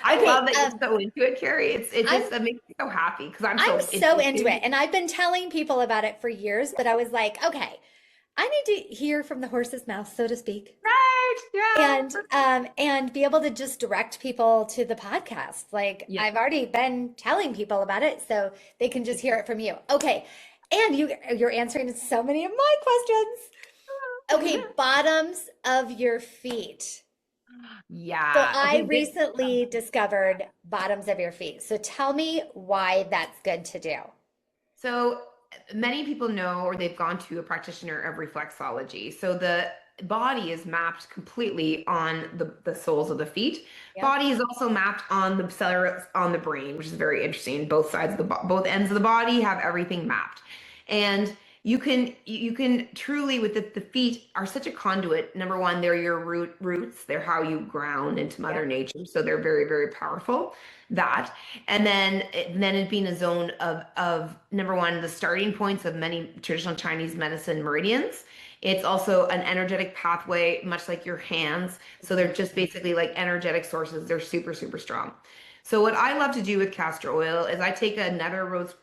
I Okay. love that you're so into it, Carrie. It I'm just that makes me so happy because I'm I'm so so into it into too. it. And I've been telling people about it for years, but I was like, okay, I need to hear from the horse's mouth, so to speak. Right. Yeah. And be able to just direct people to the podcast. Like Yeah. I've already been telling people about it, so they can just hear it from you. Okay. And you're answering so many of my questions. Okay, bottoms of your feet. So Yeah. I Okay. This, recently discovered bottoms of your feet. So tell me why that's good to do. so many people know or they've gone to a practitioner of reflexology. So the body is mapped completely on the soles of the feet. Yep. Body is also mapped on the cellar on the brain, which is very interesting. Both sides of both ends of the body have everything mapped. And you can truly with the feet are such a conduit. Number one, they're your roots. They're how you ground into Mother Yep. Nature. So they're very, very powerful. That. And then it being a zone of number one, the starting points of many traditional Chinese medicine meridians. It's also an energetic pathway, much like your hands. So they're just basically like energetic sources. They're super, super strong. So what I love to do with castor oil is I take another rose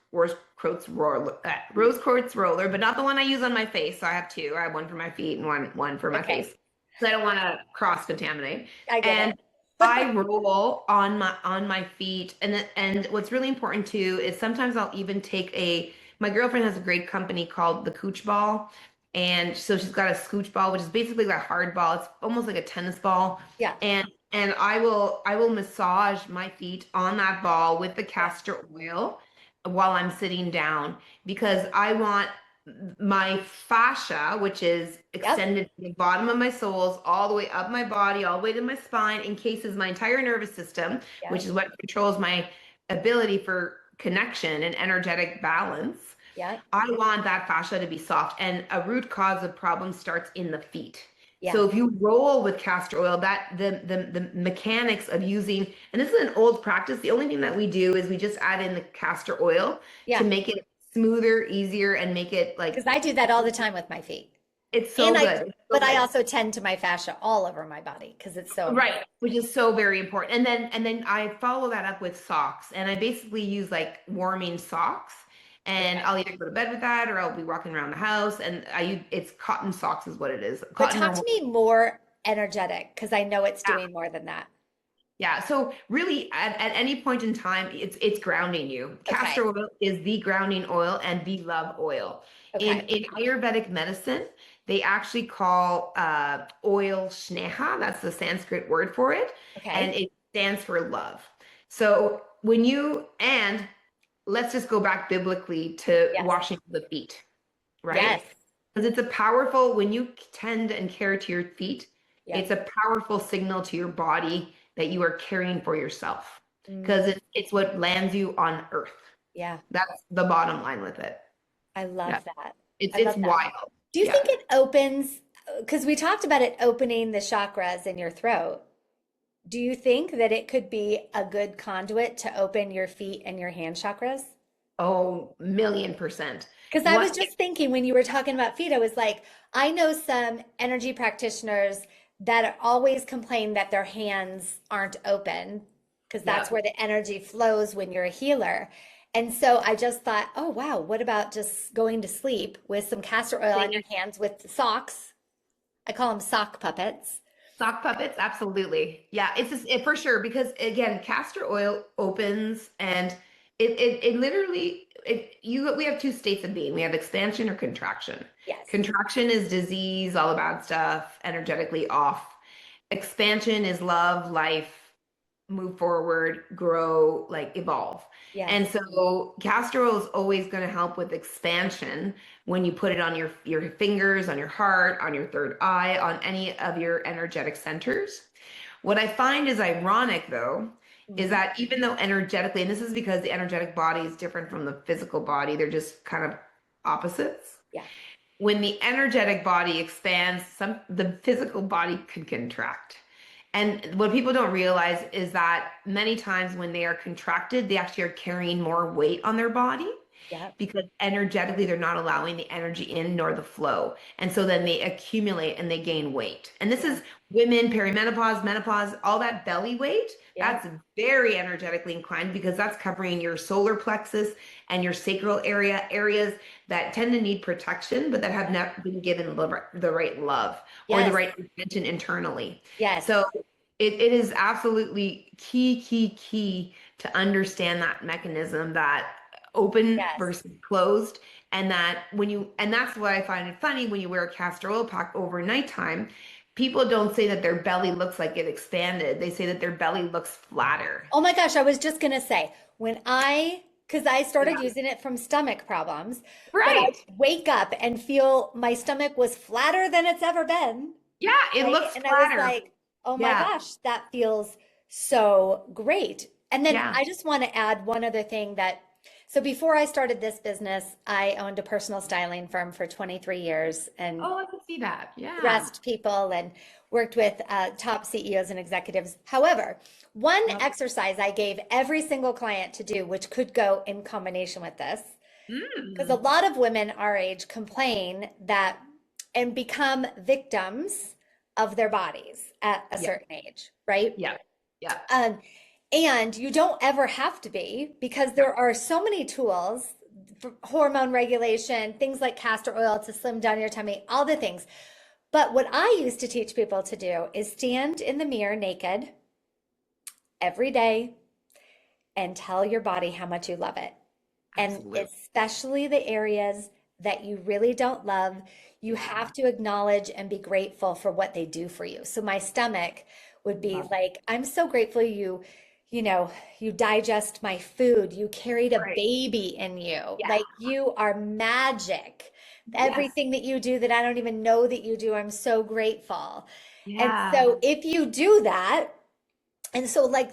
quartz roller, but not the one I use on my face. So I have two. I have one for my feet and one for my Okay, face. So I don't want to cross contaminate. I get And it. I roll on my feet, and what's really important too is sometimes I'll even take my girlfriend has a great company called the Cooch Ball, and so she's got a scooch ball, which is basically like a hard ball. It's almost like a tennis ball, Yeah. and and I will massage my feet on that ball with the Yeah. castor oil while I'm sitting down because I want my fascia, which is Yep. extended to the bottom of my soles, all the way up my body, all the way to my spine, encases my entire nervous system, which Yep. is what controls my ability for connection and energetic balance. Yep. I want that fascia to be soft, and a root cause of problem starts in the feet. Yeah. So if you roll with castor oil, that the mechanics of using, and this is an old practice. The only thing that we do is we just add in the castor oil to Yeah. make it smoother, easier, and make it Because like I do that all the time with my feet. it's And so good. It's so but I good. also tend to my fascia all over my body because it's so important. Right, which is so very important. And then I follow that up with socks, and I basically use like warming socks, and Okay. I'll either go to bed with that or I'll be walking around the house, and it's cotton socks is what it is. But Cotton talk or to me more energetic because I know it's yeah. doing more than that. Yeah, so really at any point in time, it's grounding you. Okay. Castor oil is the grounding oil and the love oil. In Okay. in Ayurvedic medicine, they actually call oil sneha, that's the Sanskrit word for it, and Okay. it stands for love. So when you and let's just go back biblically to Yes. washing the feet, right? Yes. Because it's a powerful, when you tend and care to your feet, it's Yep. a powerful signal to your body that you are caring for yourself. Because Mm, it's what lands you on earth. yeah. That's the bottom line with it. I Yeah. love that. It's I it's love that. wild. Do you think Yeah. it opens, because we talked about it opening the chakras in your throat. Do you think that it could be a good conduit to open your feet and your hand chakras? Oh, million percent. Because I was What just thinking when you were talking about feet, I was like, I know some energy practitioners that always complain that their hands aren't open because that's yeah. where the energy flows when you're a healer. And so I just thought, oh, wow, what about just going to sleep with some castor oil on your hands with socks? I call them sock puppets. Sock puppets, absolutely. Yeah, it's just for sure because again, castor oil opens and it literally we have two states of being. We have expansion or contraction. Yes. Contraction is disease, all the bad stuff, energetically off. Expansion is love, life, move forward, grow, like evolve. Yes. And so castor oil is always going to help with expansion when you put it on your fingers, on your heart, on your third eye, on any of your energetic centers. What I find is ironic though, is Mhm. that even though energetically, and this is because the energetic body is different from the physical body, they're just kind of opposites. Yeah. When the energetic body expands, the physical body can contract. And what people don't realize is that many times when they are contracted, they actually are carrying more weight on their body Yep. because energetically they're not allowing the energy in nor the flow. And so then they accumulate and they gain weight. And this Yeah. is women, perimenopause, menopause, all that belly weight. Yep. That's very energetically inclined because that's covering your solar plexus and your sacral areas that tend to need protection, but that have Yep. not been given the right love or the Yes. right attention internally. Yes. So it is absolutely key to understand that mechanism that open Yes. versus closed. And that and that's why I find it funny when you wear a castor oil pack over nighttime, people don't say that their belly looks like it expanded. They say that their belly looks flatter. Oh my gosh, I was just gonna say, because I started Yeah. using it from stomach problems, but I Right. wake up and feel my stomach was flatter than it's ever been, Yeah, it right? looks And I was flatter. like, oh my Yeah. gosh, that feels so great. And then Yeah. I just want to add one other thing so before I started this business, I owned a personal styling firm for 23 years and Oh, I can see that. Yeah. dressed people and worked with top CEOs and executives. However, one Love exercise I gave every single client to do, which could go in combination with this, because a Mm. lot of women our age complain that and become victims of their bodies at a Yeah. certain age, right? Yeah. Yeah. Um, and you don't ever have to be because No. there are so many tools for hormone regulation, things like castor oil to slim down your tummy, all the things. But what I used to teach people to do is stand in the mirror naked every day and tell your body how much you love it. And Absolutely. especially the areas that you really don't love, you Yeah. have to acknowledge and be grateful for what they do for you. So my stomach, would be Love like, I'm so grateful you know, you digest my food. You carried it. a Right. baby in you. Yeah. Like you are magic. Yes. Everything that you do that I don't even know that you do, I'm so grateful. And Yeah. so if you do that, and so like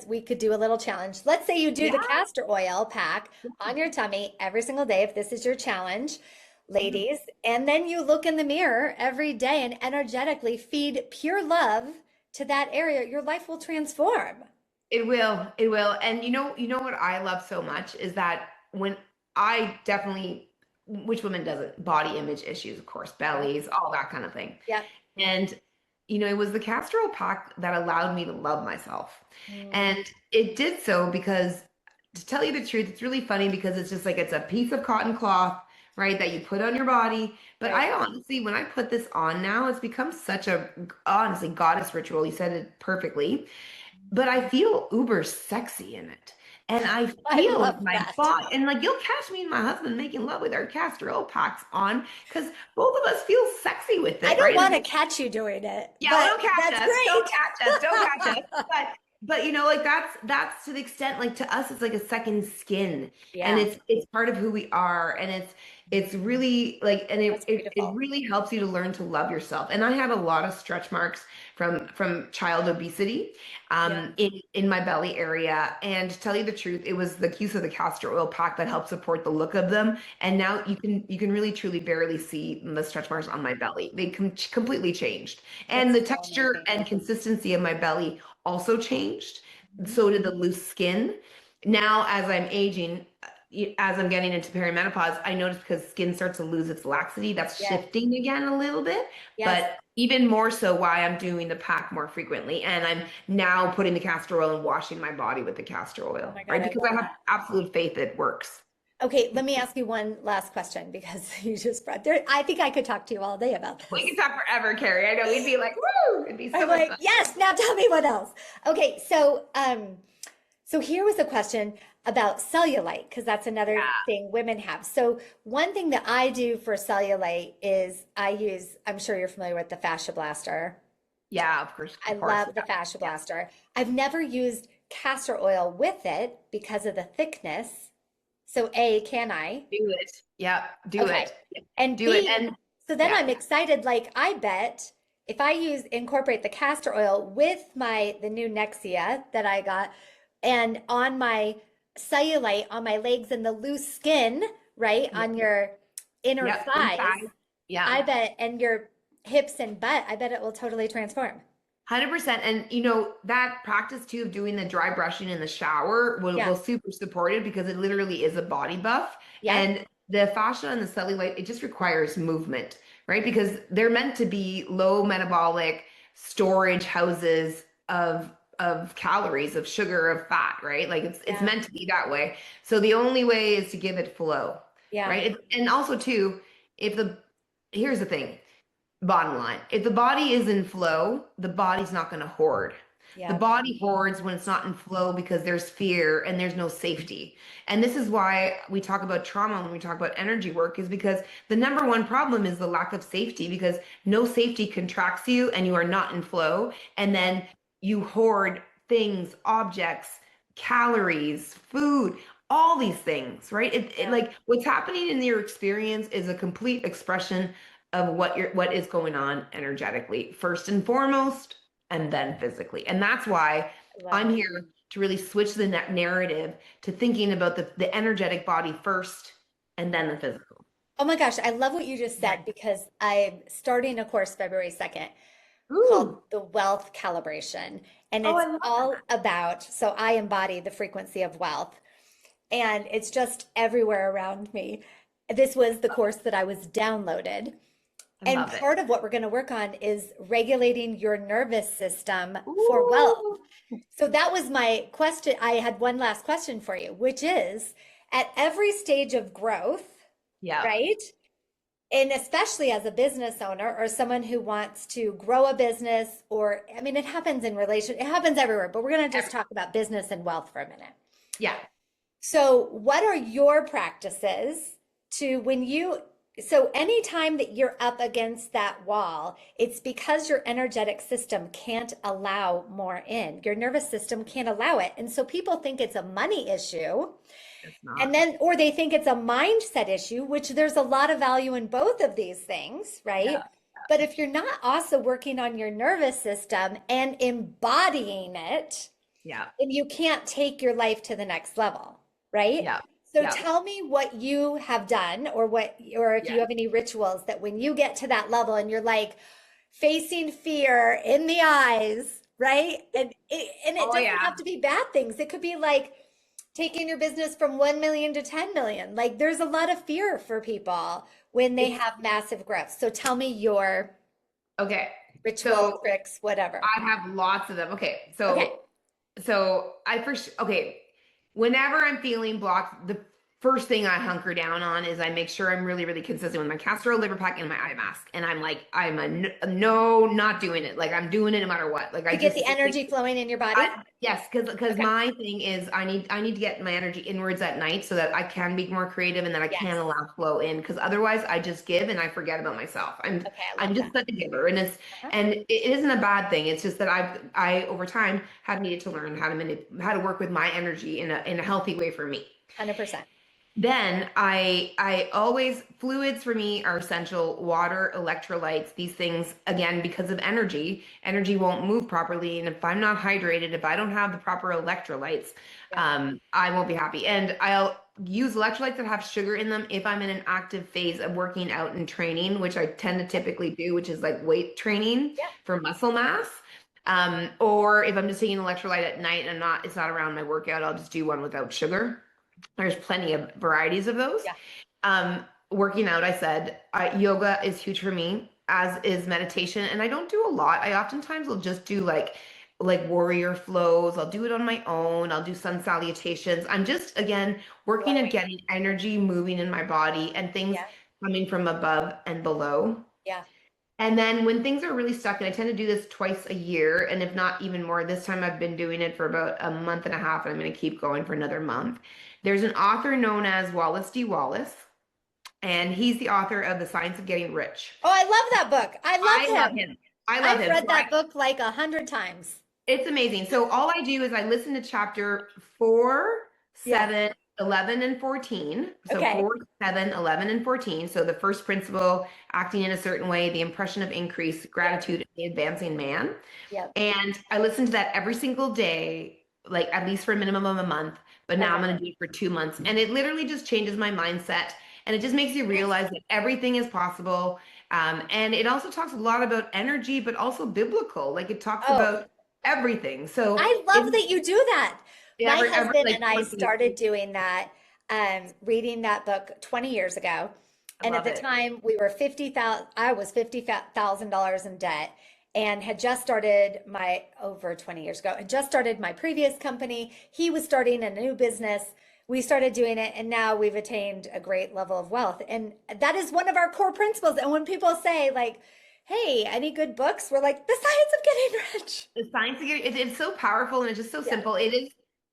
we could do a little challenge. Let's say you do Yeah. the castor oil pack on your tummy every single day if this is your challenge, Mhm. ladies, and then you look in the mirror every day and energetically feed pure love to that area, your life will transform. It will. It will. And you know what I love so much is that when I definitely, which woman doesn't? Body image issues, of course, Yep. bellies, all that kind of thing. Yep. And it was the castor oil pack that allowed me to love myself. Mm, And it did so because, to tell you the truth, it's really funny because it's just like it's a piece of cotton cloth, right, that you put on your body. But right. I honestly, when I put this on now, it's become such a, honestly, goddess ritual. You said it perfectly, but I feel uber sexy in it. And I I feel love like my that. body, and like you'll catch me and my husband making love with our castor oil packs on because both of us feel sexy with I it, don't right? want to catch you doing it, Yeah, well, but don't catch that's us. Don't great. catch us. Don't catch us. But like that's to the extent, like, to us it's like a second skin, and Yeah, it's part of who we are, and it's really like, and that's it beautiful. really helps you to learn to love yourself. And I have a lot of stretch marks from child obesity Yeah. in my belly area. And to tell you the truth, it was the use of the castor oil pack that helped support the look of them. And now you can really truly barely see the stretch marks on my belly. They completely changed. And It's the so texture amazing. and consistency of my belly also changed. Mhm. So did the loose skin. Now, as I'm aging, as I'm getting into perimenopause, I notice because skin starts to lose its laxity, that's Yes, shifting again a little bit. yes. But even more so, why I'm doing the pack more frequently. And I'm now putting the castor oil and washing my body with the castor Oh oil, my God, right? I Because love I have that. absolute faith it works. Okay, let me ask you one last question because you just brought there. I think I could talk to you all day about We this. can talk forever, Carrie. I know we'd be like, woo, it'd be so I'm much like, fun. yes, now tell me what else. Okay, so here was a question about cellulite, because that's another Yeah. thing women have. So one thing that I do for cellulite is I'm sure you're familiar with the fascia blaster. Yeah, of course, I of course. love the Yeah. fascia Yeah. blaster. I've never used castor oil with it because of the thickness. So A, can I? Do it. Yeah, do Okay. it. And Do it. B, And so then yeah. I'm excited. Like I bet if I incorporate the castor oil with the new Nexia that I got and on my cellulite on my legs and the loose skin, right, Yeah. on your inner Yep. thighs, Inside. Yeah. I bet, and your hips and butt, I bet it will totally transform. 100%. And that practice too of doing the dry brushing in the shower will Yeah. super support it because it literally is a body buff. Yep. And the fascia and the cellulite, it just requires movement, right? Because they're meant to be low metabolic storage houses of calories, of sugar, of fat, right? Like it's Yeah. meant to be that way. So the only way is to give it flow, Yeah. right? And also too, if the here's the thing. Bottom line, if the body is in flow, the body's not going to hoard. The Yep. body hoards when it's not in flow because there's fear and there's no safety. And this is why we talk about trauma when we talk about energy work, is because the number one problem is the lack of safety, because no safety contracts you and you are not in flow. And Yep. then you hoard things, objects, calories, food, all these things, right? Yeah. Like what's happening in your experience is a complete expression of what is going on energetically, first and foremost, and then physically. And that's why I love I'm it. here to really switch the narrative to thinking about the energetic body first and then the physical. Oh my gosh, I love what you just said because I'm starting a course February 2nd called Ooh. the Wealth Calibration. And Oh, it's I love all about, so I embody the frequency of wealth, and it's just everywhere around me. This was the course that I was downloaded. I And love it. part of what we're going to work on is regulating your nervous system for wealth. Ooh. So that was my question. I had one last question for you, which is at every stage of growth, Yeah. right? And especially as a business owner or someone who wants to grow a business, or I mean, it happens everywhere, but we're going to just talk about business and wealth for a minute. Yeah. So, what are your practices to So anytime that you're up against that wall, it's because your energetic system can't allow more in. Your nervous system can't allow it. And so people think it's a money issue. It's And not. then, or they think it's a mindset issue, which there's a lot of value in both of these things, right? Yeah. But if you're not also working on your nervous system and embodying it, Yeah. then you can't take your life to the next level, right? Yeah. So Yeah. tell me what you have done or if you Yeah. have any rituals that when you get to that level and you're like facing fear in the eyes, right? And it Oh doesn't have yeah. to be bad things. It could be like taking your business from 1 million to 10 million. Like there's a lot of fear for people when they It's have massive growth. So tell me your okay. ritual, So tricks, whatever. I have lots of them. Okay. Okay. So I first, okay. Whenever I'm feeling blocked, the first thing I hunker down on is I make sure I'm really, really consistent with my castor liver pack and my eye mask. And I'm like, no, not doing it. Like I'm doing it no matter what. Like To get the energy flowing in your body? yes, because Okay. my thing is I need to get my energy inwards at night so that I can be more creative and that I can Yes. allow flow in. Because otherwise, I just give and I forget about myself. Okay, I I'm love just that. such a giver, and Uh-huh. it isn't a bad thing. It's just that I over time have needed to learn how to work with my energy in a healthy way for me. 100%. Then I always fluids for me are essential. Water, electrolytes, these things again because of energy. Energy won't move properly, and if I'm not hydrated, if I don't have the proper electrolytes, Yeah. I won't be happy. And I'll use electrolytes that have sugar in them if I'm in an active phase of working out and training, which I tend to typically do, which is like weight training Yeah. for muscle mass. Or if I'm just taking electrolyte at night and it's not around my workout, I'll just do one without sugar. There's plenty of varieties of those. Yeah. Working out, I said, yoga is huge for me, as is meditation. And I don't do a lot. I oftentimes will just do like warrior flows. I'll do it on my own. I'll do sun salutations. I'm just again working and Flowing. getting energy moving in my body and things Yeah. coming from above and below. Yeah. And then when things are really stuck, and I tend to do this twice a year, and if not even more, this time I've been doing it for about a month and a half, and I'm going to keep going for another month. There's an author known as Wallace D. Wallace, and he's the author of The Science of Getting Rich. Oh, I love that book. I I love love him. him. I love I've him. read that book like 100 times. It's amazing. So all I do is I listen to chapter 4, Yeah. 7, 11, and 14. So Okay. 4, 7, 11, and 14. So the first principle, acting in a certain way, the impression of increase, Yeah. gratitude, and the advancing man. Yeah. And I listen to that every single day, like at least for a minimum of a month. But I now I'm love going it. to do it for 2 months. And it literally just changes my mindset. And it just makes you Yes. realize that everything is possible. And it also talks a lot about energy, but also biblical. Like it talks Oh, about everything. So I love it's that you do that. My every husband like and I once a week. started doing that, reading that book 20 years ago. I And at love the it. time we were 50,000, I was $50,000 in debt and had just started my, over 20 years ago, had just started my previous company. He was starting a new business. We started doing it and now we've attained a great level of wealth. And that is one of our core principles. And when people say like, hey, any good books? We're like, The Science of Getting Rich. The science of it's so powerful and it's just so Yeah, simple. It is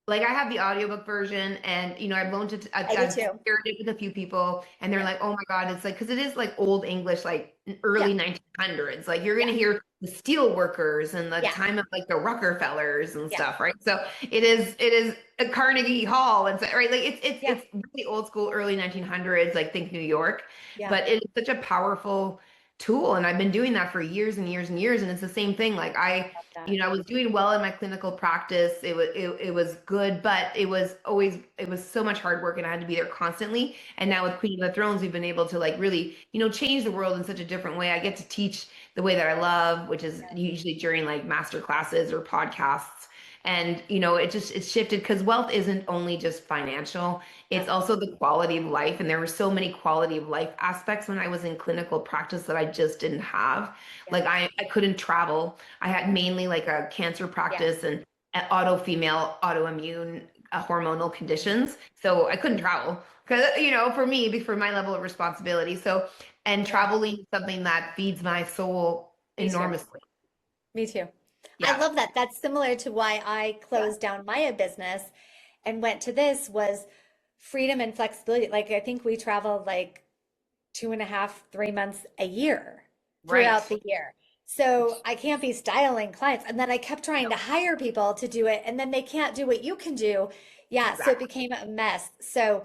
like I have the audiobook version and I've loaned it, I do I've too. shared it with a few people and they're Yeah, like, oh my God, it's like, because it is like old English, like yeah, early 1900s. Like you're yeah, going to hear the steel workers and the yeah, time of like the Rockefellers and yeah, stuff, right? So it is a Carnegie Hall and so, right? Like yeah, it's really old school, early 1900s, like think New York, yeah. but it is such a powerful tool and I've been doing that for years and years and years and it's the same thing like Love that. I was doing well in my clinical practice. It was good, but it was so much hard work and I had to be there constantly. And now with Queen of the Thrones, we've been able to like really, change the world in such a different way. I get to teach the way that I love, which is usually during like master classes or podcasts. And it's shifted because wealth isn't only just financial, Yeah, it's also the quality of life. And there were so many quality of life aspects when I was in clinical practice that I just didn't have. yeah, Like I couldn't travel. I had mainly like a cancer yeah, practice and female autoimmune hormonal conditions. So I couldn't travel because, for me, for my level of responsibility. So, and yeah. traveling is something that feeds my soul Me too. enormously. Me too. I Yeah. love that. That's similar to why I Yeah. closed down my business and went to this was freedom and flexibility. Like I think we traveled like 2.5, 3 months a year Right. throughout the year. So I can't be styling clients. And then I kept trying to hire people to do it, and then they can't do what you can do. Yeah, so it Exactly. became a mess. So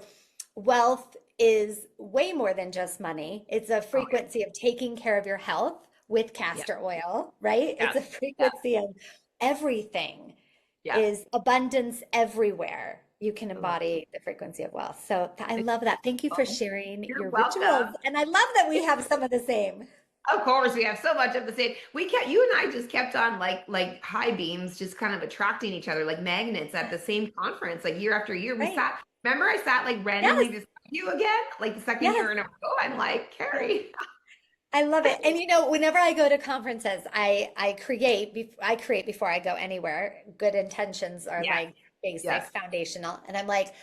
wealth is way more than just money. It's a Oh, yeah. frequency of taking care of your health with Yeah. castor oil, right? It's Yes. a Yes. frequency of everything Yes. is abundance everywhere. You can Oh, embody the frequency of wealth. So I it's love that. Thank you for beautiful. sharing You're your rituals. welcome. And I love that we have some of the same. Of course, we have so much of the same. We kept you and I just kept on like high beams, just kind of attracting each other like magnets at the same conference, like year after year. We Right. sat. Remember, I sat like randomly Yes. beside you again, like the second Yes. year in a row. I'm like, Yes. Keri. I love it. And whenever I go to conferences, I create before I go anywhere. Good intentions are Yes, like basic, yes, foundational. And I'm like,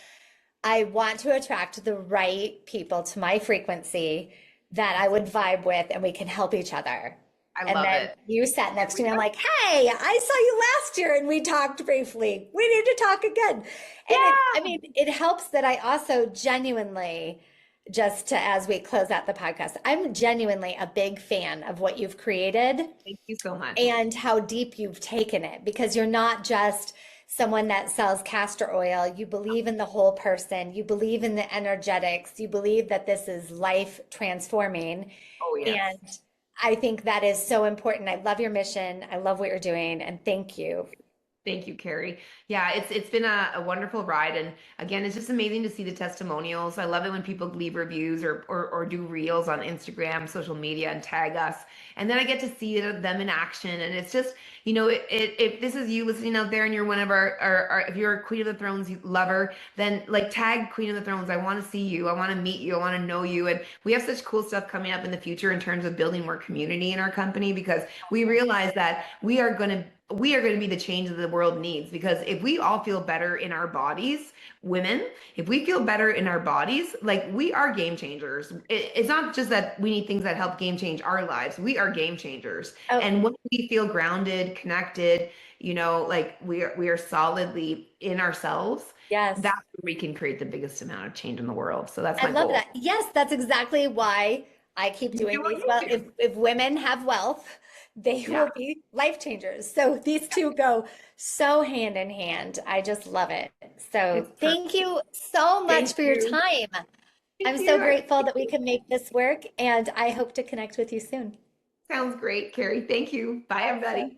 I want to attract the right people to my frequency that I would vibe with and we can help each other. I And love then it. you sat next to We me. I'm have- like, hey, I saw you last year and we talked briefly. We need to talk again. And I Yeah. mean, it helps that I also genuinely, just to as we close out the podcast, I'm genuinely a big fan of what you've created Thank you so much. and how deep you've taken it, because you're not just someone that sells castor oil. You believe in the whole person. You believe in the energetics. You believe that this is life transforming. Oh yes. And I think that is so important. I love your mission. I love what you're doing. And thank you. Thank you, Keri. Yeah, it's been a wonderful ride, and again, it's just amazing to see the testimonials. I love it when people leave reviews or do reels on Instagram, social media, and tag us, and then I get to see them in action. And it's just, if this is you listening out there and you're one of our if you're a Queen of the Thrones lover, then like tag Queen of the Thrones. I want to see you. I want to meet you. I want to know you. And we have such cool stuff coming up in the future in terms of building more community in our company, because we realize that we are going to be the change that the world needs. Because if we all feel better in our bodies, women, if we feel better in our bodies, like we are game changers. It's not just that we need things that help game change our lives. We are game changers. Oh, And when we feel grounded, connected, like we are solidly in ourselves, yes. that's where we can create the biggest amount of change in the world. So that's I my love goal. that. Yes, that's exactly why I keep You doing do what these. you Well, do. if women have wealth, they Yeah. will be life changers. So these two go so hand in hand. I just love it. So It's perfect. thank you so much Thank for your you. time. I'm Thank so you. grateful that we can make this work, and I hope to connect with you soon. Sounds great, Keri. Thank you. Bye, Awesome. everybody.